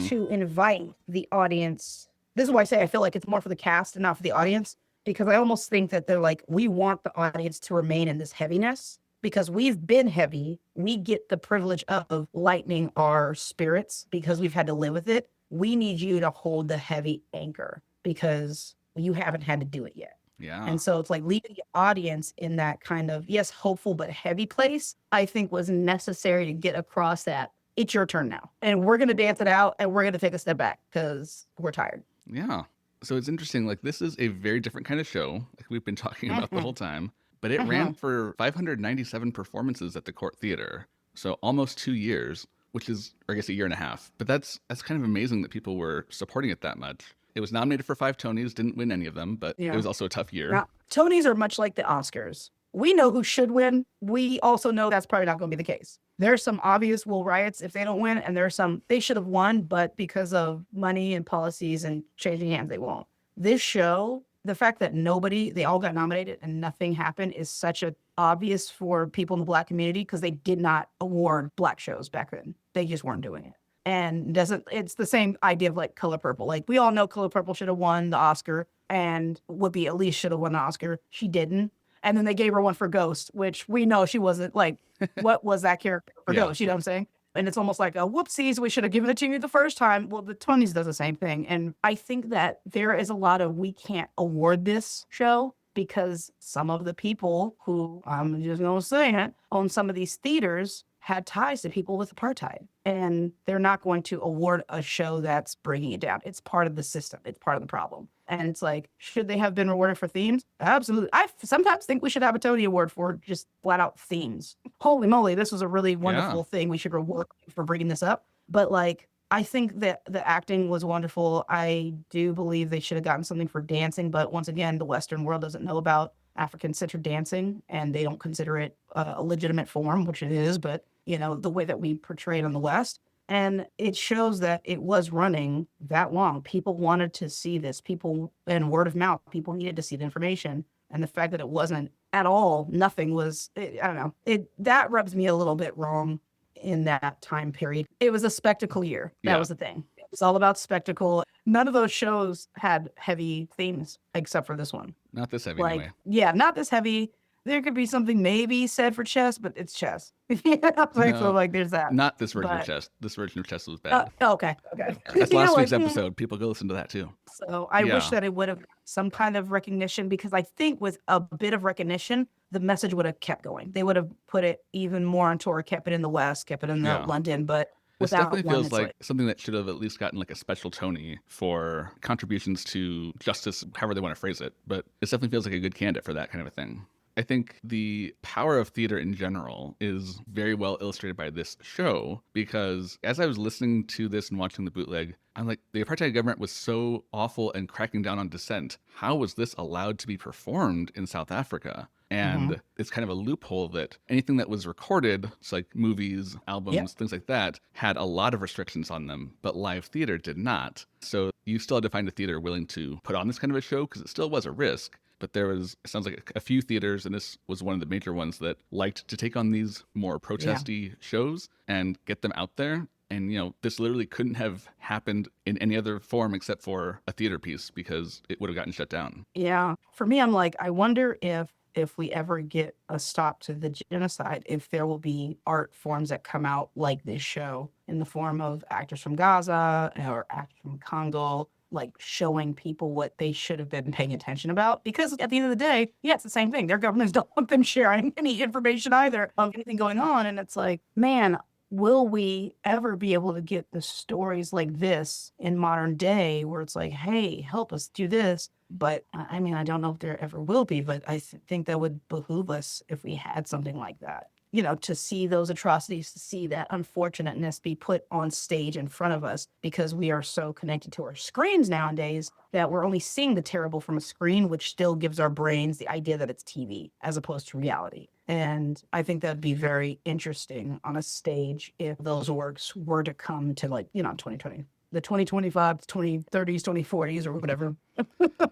to invite the audience. This is why I say I feel like it's more for the cast and not for the audience, because I almost think that they're like, we want the audience to remain in this heaviness because we've been heavy. We get the privilege of lightening our spirits because we've had to live with it. We need you to hold the heavy anchor because you haven't had to do it yet. Yeah. And so it's like leaving the audience in that kind of, yes, hopeful but heavy place, I think was necessary to get across that it's your turn now. And we're going to dance it out and we're going to take a step back because we're tired. Yeah. So it's interesting. Like, this is a very different kind of show, like we've been talking about the whole time. But it ran for 597 performances at the Court Theater. So almost 2 years, which is, or I guess, a year and a half. But that's kind of amazing that people were supporting it that much. It was nominated for 5 Tonys, didn't win any of them, but it was also a tough year. Now, Tonys are much like the Oscars. We know who should win. We also know that's probably not going to be the case. There's some obvious will riots if they don't win, and there's some they should have won, but because of money and policies and changing hands, they won't. This show, the fact that they all got nominated and nothing happened is such a obvious for people in the Black community because they did not award Black shows back then. They just weren't doing it. And it's the same idea of like Color Purple. Like we all know Color Purple should have won the Oscar and Whoopi at least should have won the Oscar. She didn't. And then they gave her one for Ghost, which we know she wasn't like, what was that character for Ghost? You know what I'm saying? And it's almost like a whoopsies, we should have given it to you the first time. Well, the Tonys does the same thing. And I think that there is a lot of, we can't award this show because some of the people who, I'm just going to say it, own some of these theaters had ties to people with apartheid. And they're not going to award a show that's bringing it down. It's part of the system. It's part of the problem. And it's like, should they have been rewarded for themes? Absolutely. I sometimes think we should have a Tony Award for just flat out themes. Holy moly, this was a really wonderful thing. We should reward you for bringing this up. But like, I think that the acting was wonderful. I do believe they should have gotten something for dancing. But once again, the Western world doesn't know about African-centered dancing, and they don't consider it a legitimate form, which it is, but, you know, the way that we portray it in the West. And it shows that it was running that long. People wanted to see this. People, and word of mouth, people needed to see the information. And the fact that it wasn't at all, nothing was, I don't know, that rubs me a little bit wrong in that time period. It was a spectacle year. That was the thing. It was all about spectacle. None of those shows had heavy themes except for this one. Not this heavy, Like, anyway. yeah, not this heavy. There could be something maybe said for chess, but it's chess. So like there's that. Not this version of But- chess. This version of chess was bad. Okay. That's You know, last week's like, episode. People go listen to that too. So I wish Yeah. that it would have some kind of recognition, because I think with a bit of recognition, the message would have kept going. They would have put it even more on tour, kept it in the West, kept it in Yeah. London, but This without definitely one, feels it's like something that should have at least gotten like a special Tony for contributions to justice, however they want to phrase it. But it definitely feels like a good candidate for that kind of a thing. I think the power of theater in general is very well illustrated by this show, because as I was listening to this and watching the bootleg, I'm like, the apartheid government was so awful and cracking down on dissent. How was this allowed to be performed in South Africa? And it's kind of a loophole that anything that was recorded, it's like movies, albums, things like that, had a lot of restrictions on them, but live theater did not. So you still had to find a theater willing to put on this kind of a show, because it still was a risk. But there was, it sounds like a few theaters, and this was one of the major ones, that liked to take on these more protesty shows and get them out there. And, you know, this literally couldn't have happened in any other form except for a theater piece, because it would have gotten shut down. Yeah. For me, I'm like, I wonder if we ever get a stop to the genocide, if there will be art forms that come out like this show in the form of actors from Gaza or actors from Congo, like showing people what they should have been paying attention about. Because at the end of the day, yeah, it's the same thing. Their governments don't want them sharing any information either of anything going on. And it's like, man, will we ever be able to get the stories like this in modern day, where it's like, hey, help us do this? But I mean, I don't know if there ever will be, but I think that would behoove us if we had something like that. You know, to see those atrocities, to see that unfortunateness be put on stage in front of us, because we are so connected to our screens nowadays that we're only seeing the terrible from a screen, which still gives our brains the idea that it's TV as opposed to reality. And I think that'd be very interesting on a stage if those works were to come to, like, you know, 2020, the 2025, 2030s, 2040s, or whatever,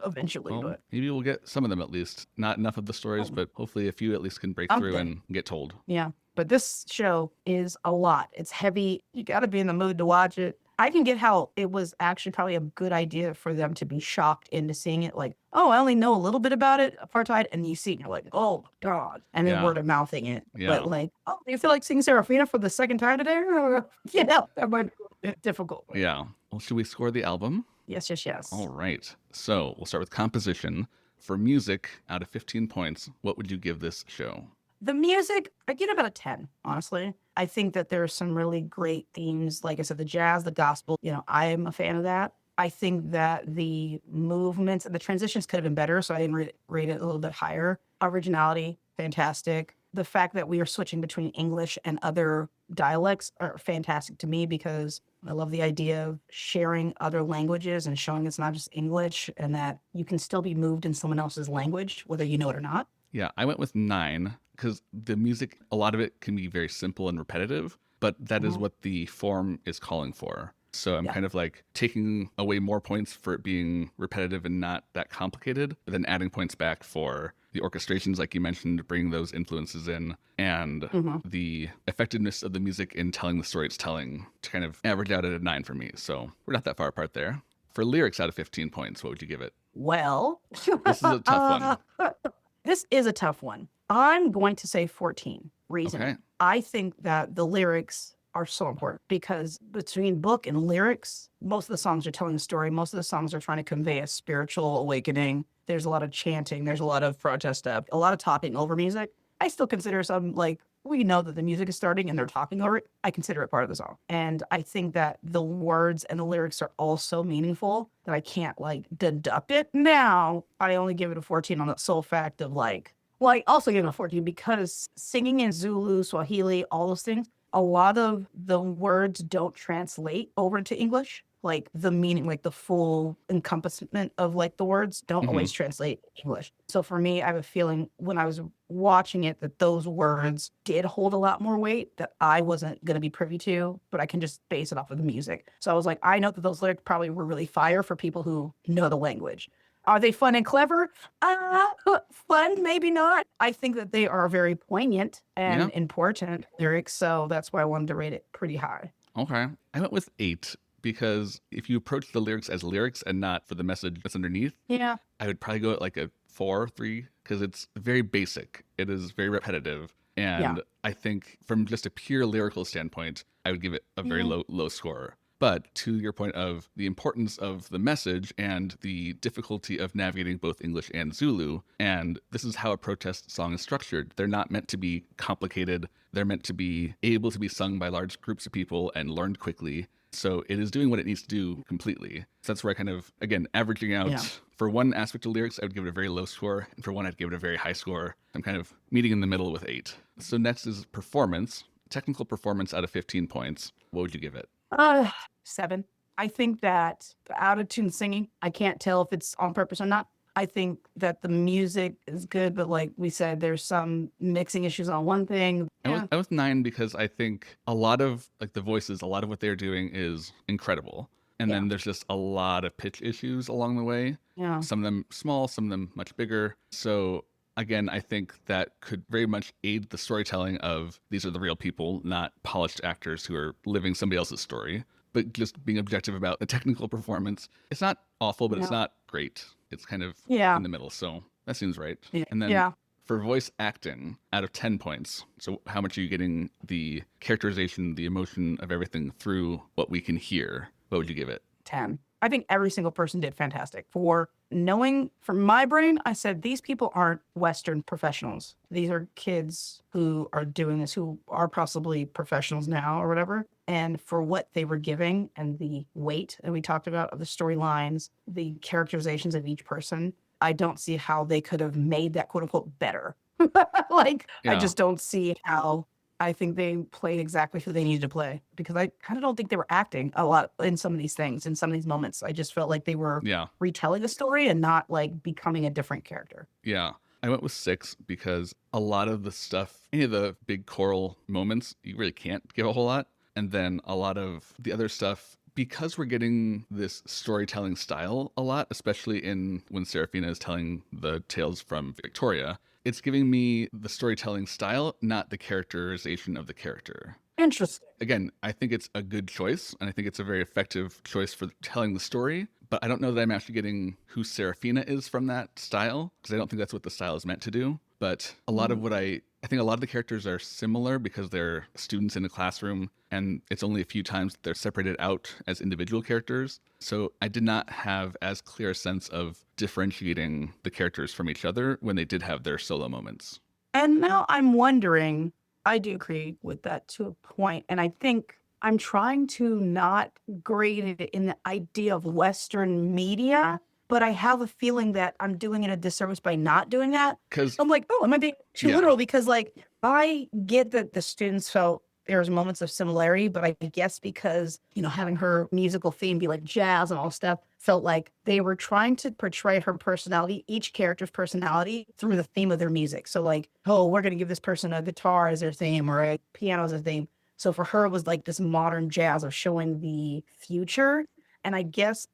eventually. Well, But maybe we'll get some of them at least. Not enough of the stories, but hopefully a few at least can break through and get told. yeah, but this show is a lot. It's heavy. You got to be in the mood to watch it. I can get how it was actually probably a good idea for them to be shocked into seeing it. Like, oh, I only know a little bit about it, apartheid, and you see it, and you're like, oh my God. And then Yeah. word of mouthing it. Yeah. But like, oh, do you feel like seeing Sarafina for the second time today? You know, that might be a bit difficult. Yeah. Well, should we score the album? Yes. All right. So we'll start with composition. For music, out of 15 points, what would you give this show? The music, I get about a 10, honestly. I think that there are some really great themes. Like I said, the jazz, the gospel, you know, I am a fan of that. I think that the movements and the transitions could have been better, so I didn't rate it a little bit higher. Originality, fantastic. The fact that we are switching between English and other dialects are fantastic to me, because I love the idea of sharing other languages and showing it's not just English, and that you can still be moved in someone else's language, whether you know it or not. Yeah, I went with 9 because the music, a lot of it can be very simple and repetitive, but that is what the form is calling for. So I'm kind of like taking away more points for it being repetitive and not that complicated, but then adding points back for the orchestrations, like you mentioned, bring those influences in, and the effectiveness of the music in telling the story it's telling to kind of average out at a 9 for me. So we're not that far apart there. For lyrics out of 15 points, what would you give it? Well, This is a tough one. This is a tough one. I'm going to say 14. Reason. Okay. I think that the lyrics are so important because between book and lyrics, most of the songs are telling a story. Most of the songs are trying to convey a spiritual awakening. There's a lot of chanting. There's a lot of protest stuff, a lot of talking over music. I still consider some, like, we know that the music is starting and they're talking over it. I consider it part of the song. And I think that the words and the lyrics are all so meaningful that I can't, like, deduct it. Now, I only give it a 14 on the sole fact of, like, well, I also give it a 14 because singing in Zulu, Swahili, all those things, a lot of the words don't translate over into English. Like the meaning, like the full encompassment of like the words don't always translate English. So for me, I have a feeling when I was watching it that those words did hold a lot more weight that I wasn't going to be privy to, but I can just base it off of the music. So I was like, I know that those lyrics probably were really fire for people who know the language. Are they fun and clever? Fun, maybe not. I think that they are very poignant and important lyrics. So that's why I wanted to rate it pretty high. Okay. I went with 8 because if you approach the lyrics as lyrics and not for the message that's underneath, Yeah. I would probably go at like a 4, 3, because it's very basic. It is very repetitive. And I think from just a pure lyrical standpoint, I would give it a very low score. But to your point of the importance of the message and the difficulty of navigating both English and Zulu, and this is how a protest song is structured. They're not meant to be complicated. They're meant to be able to be sung by large groups of people and learned quickly. So it is doing what it needs to do completely. So that's where I kind of, again, averaging out. For one aspect of lyrics, I would give it a very low score. And for one, I'd give it a very high score. I'm kind of meeting in the middle with 8. So next is performance. Technical performance out of 15 points. What would you give it? 7. I think that the out-of-tune singing, I can't tell if it's on purpose or not. I think that the music is good, but like we said, there's some mixing issues on one thing. I was 9 because I think a lot of like the voices, a lot of what they're doing is incredible. And then there's just a lot of pitch issues along the way. Yeah. Some of them small, some of them much bigger. So again, I think that could very much aid the storytelling of these are the real people, not polished actors who are living somebody else's story. But just being objective about the technical performance, it's not awful, but it's not great. It's kind of in the middle. So that seems right. Yeah. And then for voice acting, out of 10 points, so how much are you getting the characterization, the emotion of everything through what we can hear? What would you give it? 10. I think every single person did fantastic. For knowing, from my brain, I said, these people aren't Western professionals. These are kids who are doing this, who are possibly professionals now or whatever. And for what they were giving and the weight that we talked about of the storylines, the characterizations of each person, I don't see how they could have made that quote unquote better. I just don't see how. I think they played exactly who they needed to play because I kind of don't think they were acting a lot in some of these things, in some of these moments. I just felt like they were retelling a story and not like becoming a different character. Yeah. I went with 6 because a lot of the stuff, any of the big choral moments, you really can't give a whole lot. And then a lot of the other stuff, because we're getting this storytelling style a lot, especially in when Sarafina is telling the tales from Victoria, it's giving me the storytelling style, not the characterization of the character. Interesting. Again, I think it's a good choice, and I think it's a very effective choice for telling the story, but I don't know that I'm actually getting who Sarafina is from that style, because I don't think that's what the style is meant to do. But a lot of what I think a lot of the characters are similar because they're students in a classroom, and it's only a few times that they're separated out as individual characters. So I did not have as clear a sense of differentiating the characters from each other when they did have their solo moments. And now I'm wondering, I do agree with that to a point, and I think I'm trying to not grade it in the idea of Western media, but I have a feeling that I'm doing it a disservice by not doing that. Because I'm like, oh, am I being too literal? Because like, I get that the students felt there's moments of similarity, but I guess because, having her musical theme be like jazz and all stuff, felt like they were trying to portray her personality, each character's personality through the theme of their music. So like, oh, we're going to give this person a guitar as their theme or a piano as their theme. So for her, it was like this modern jazz of showing the future. And I guess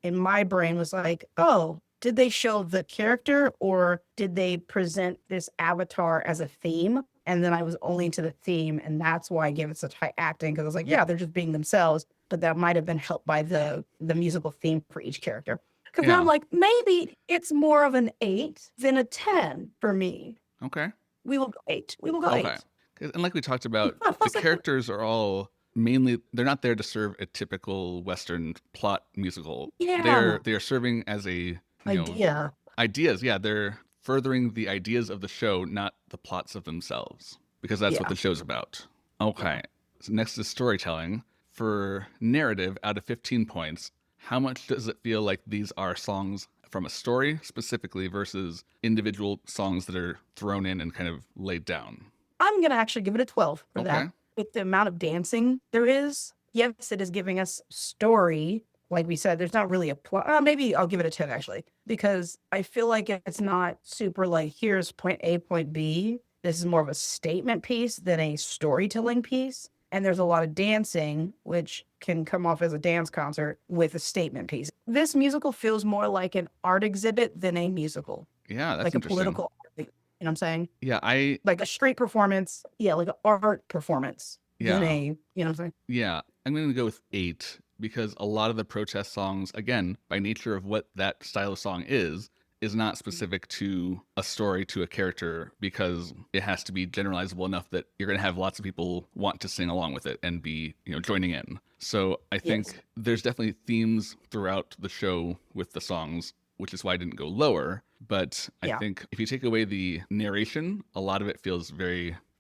in my brain was like, oh, did they show the character or did they present this avatar as a theme? And then I was only into the theme, and that's why I gave it such high acting, because I was like, yeah, they're just being themselves, but that might have been helped by the musical theme for each character. Because now Yeah. I'm like, maybe it's more of an 8 than a 10 for me. Okay. We will go 8. We will go Okay. 8. 'Cause- And like we talked about, I the was like, characters are all mainly, they're not there to serve a typical Western plot musical. Yeah. They are serving as a, you know, idea. ideas. Yeah, they're furthering the ideas of the show, not the plots of themselves, because that's what Yeah. the show's about. Okay. So next is storytelling. For narrative, out of 15 points, how much does it feel like these are songs from a story specifically versus individual songs that are thrown in and kind of laid down? I'm going to actually give it a 12 for Okay. that. With the amount of dancing there is, yes, it is giving us story. Like we said, there's not really a plot. Maybe I'll give it a 10 actually, because I feel like it's not super like, here's point A, point B. This is more of a statement piece than a storytelling piece. And there's a lot of dancing, which can come off as a dance concert with a statement piece. This musical feels more like an art exhibit than a musical, Yeah, that's like a interesting. political, you know what I'm saying? Yeah, Like a street performance. Yeah, like an art performance than Yeah. a, you know what I'm saying? Yeah, I'm going to go with 8 because a lot of the protest songs, again, by nature of what that style of song is not specific to a story, to a character, because it has to be generalizable enough that you're going to have lots of people want to sing along with it and be, joining in. So I think Yes. there's definitely themes throughout the show with the songs, which is why I didn't go lower. But I Yeah. think if you take away the narration, a lot of it feels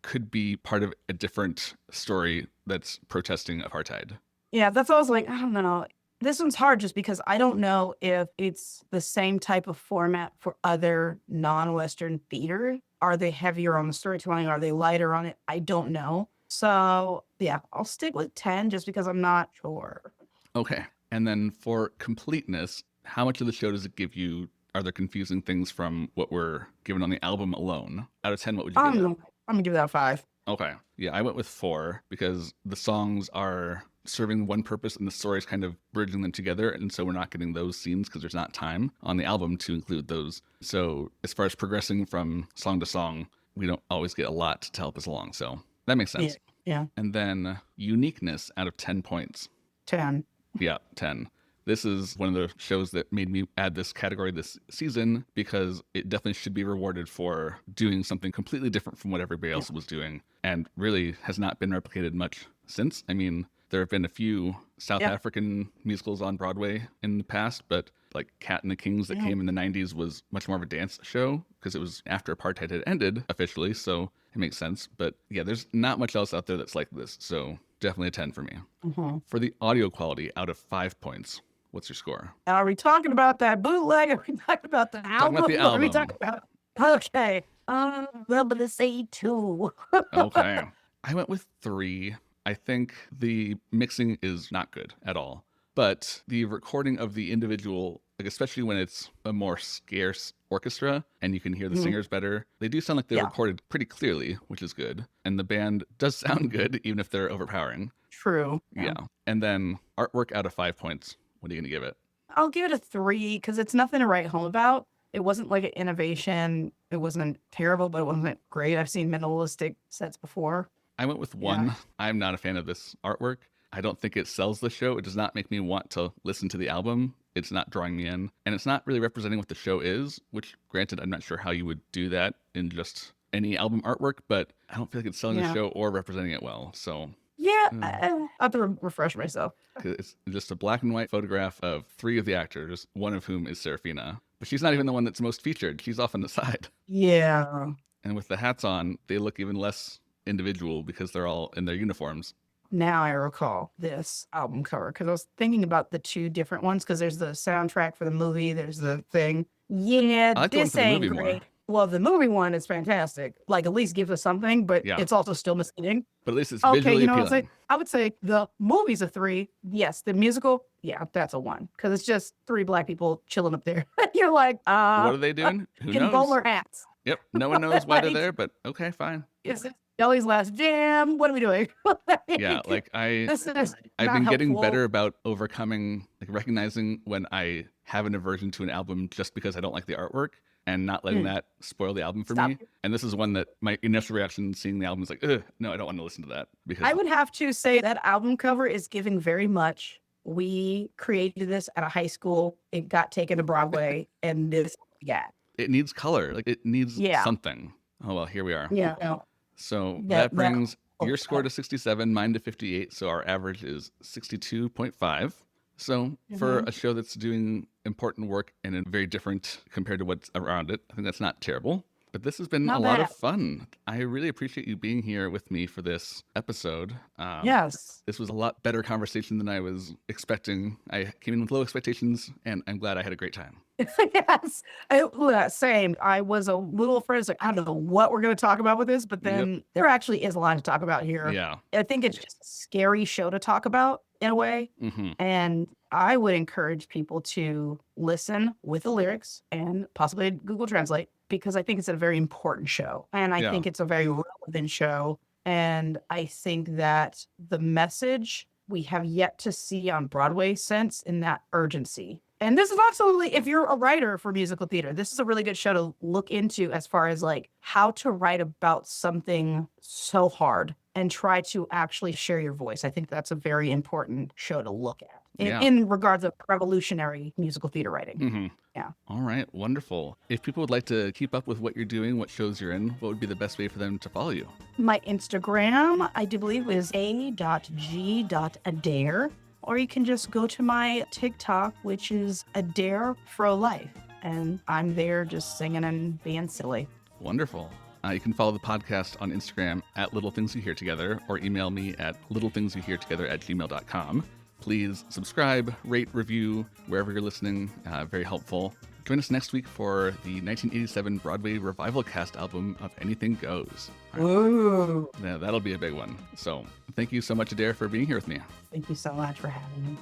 could be part of a different story that's protesting apartheid. Yeah, that's what I was like, I don't know. This one's hard just because I don't know if it's the same type of format for other non-Western theater. Are they heavier on the storytelling? Are they lighter on it? I don't know. So yeah, I'll stick with 10 just because I'm not sure. Okay. And then for completeness, how much of the show does it give you? Are there confusing things from what were given on the album alone? Out of 10, what would you give it? I'm gonna give that a 5. Okay. Yeah, I went with 4 because the songs are serving one purpose and the story is kind of bridging them together. And so we're not getting those scenes because there's not time on the album to include those. So as far as progressing from song to song, we don't always get a lot to help us along. So that makes sense. Yeah. And then uniqueness out of 10 points. 10. Yeah, 10. This is one of the shows that made me add this category this season because it definitely should be rewarded for doing something completely different from what everybody else was doing and really has not been replicated much since. I mean, there have been a few South African musicals on Broadway in the past, but like Cat and the Kings that came in the 90s was much more of a dance show because it was after apartheid had ended officially, so it makes sense. But yeah, there's not much else out there that's like this, so definitely a 10 for me. For the audio quality, out of 5 points, what's your score? Are we talking about that bootleg? Are we talking about the album? about the What are we album. talking about? Okay. I'm gonna say 2. Okay. I went with 3. I think the mixing is not good at all. But the recording of the individual, like especially when it's a more scarce orchestra and you can hear the singers better, they do sound like they're recorded pretty clearly, which is good. And the band does sound good, even if they're overpowering. True. Yeah. And then artwork out of 5 points. What are you going to give it? I'll give it a 3 because it's nothing to write home about. It wasn't like an innovation. It wasn't terrible, but it wasn't great. I've seen minimalistic sets before. I went with 1. I'm not a fan of this artwork. I don't think it sells the show. It does not make me want to listen to the album. It's not drawing me in. And it's not really representing what the show is, which granted, I'm not sure how you would do that in just any album artwork, but I don't feel like it's selling the show or representing it well. So Yeah, I have to refresh myself. 'cause it's just a black and white photograph of 3 of the actors, one of whom is Sarafina. But she's not even the one that's most featured. She's off on the side. Yeah. And with the hats on, they look even less individual because they're all in their uniforms. Now I recall this album cover because I was thinking about the 2 different ones because there's the soundtrack for the movie, there's the thing. Yeah, I like the one this for the ain't movie more. great. Well, the movie one is fantastic. Like, at least gives us something, but Yeah. it's also still misleading. But at least it's Okay, visually you know what I'm appealing. saying? I would say the movie's a 3. Yes, the musical, yeah, that's a 1 because it's just 3 black people chilling up there. You're like, What are they doing? Who in knows? bowler hats. Yep. No one knows why they're Like- there, but okay, fine. Is it Kelly's last jam? What are we doing? Yeah, like this is I've not been getting helpful. better about overcoming, like recognizing when I have an aversion to an album just because I don't like the artwork and not letting that spoil the album for Stop. me. And this is one that my initial reaction seeing the album is like, ugh, no, I don't want to listen to that. Because I would have to say that album cover is giving very much. We created this at a high school. It got taken to Broadway, and this, it needs color. Like it needs Yeah. something. Oh, well, here we are. yeah. No. So That- that that- brings your score to 67, mine to 58. So our average is 62.5. So for a show that's doing important work and very different compared to what's around it, I think that's not terrible. But this has been Not a lot of bad. fun. I really appreciate you being here with me for this episode. Yes. This was a lot better conversation than I was expecting. I came in with low expectations, and I'm glad I had a great time. Yes. Same. I was a little afraid. It's like, I don't know what we're going to talk about with this, but then there actually is a lot to talk about here. Yeah. I think it's just a scary show to talk about in a way. Hmm. And I would encourage people to listen with the lyrics and possibly Google Translate, because I think it's a very important show. And I Yeah. think it's a very relevant show. And I think that the message we have yet to see on Broadway sense in that urgency. And this is absolutely, if you're a writer for musical theater, this is a really good show to look into as far as like how to write about something so hard and try to actually share your voice. I think that's a very important show to look at in regards of revolutionary musical theater writing. Hmm. Yeah. All right. Wonderful. If people would like to keep up with what you're doing, what shows you're in, what would be the best way for them to follow you? My Instagram, I do believe, is a.g.adair. Or you can just go to my TikTok, which is Adair Fro Life. And I'm there just singing and being silly. Wonderful. You can follow the podcast on Instagram at Little Things We Hear Together, or email me at littlethingsweheartogether@gmail.com. Please subscribe, rate, review, wherever you're listening. Very helpful. Join us next week for the 1987 Broadway revival cast album of Anything Goes. All right. Ooh. Yeah, that'll be a big one. So thank you so much, Adair, for being here with me. Thank you so much for having me.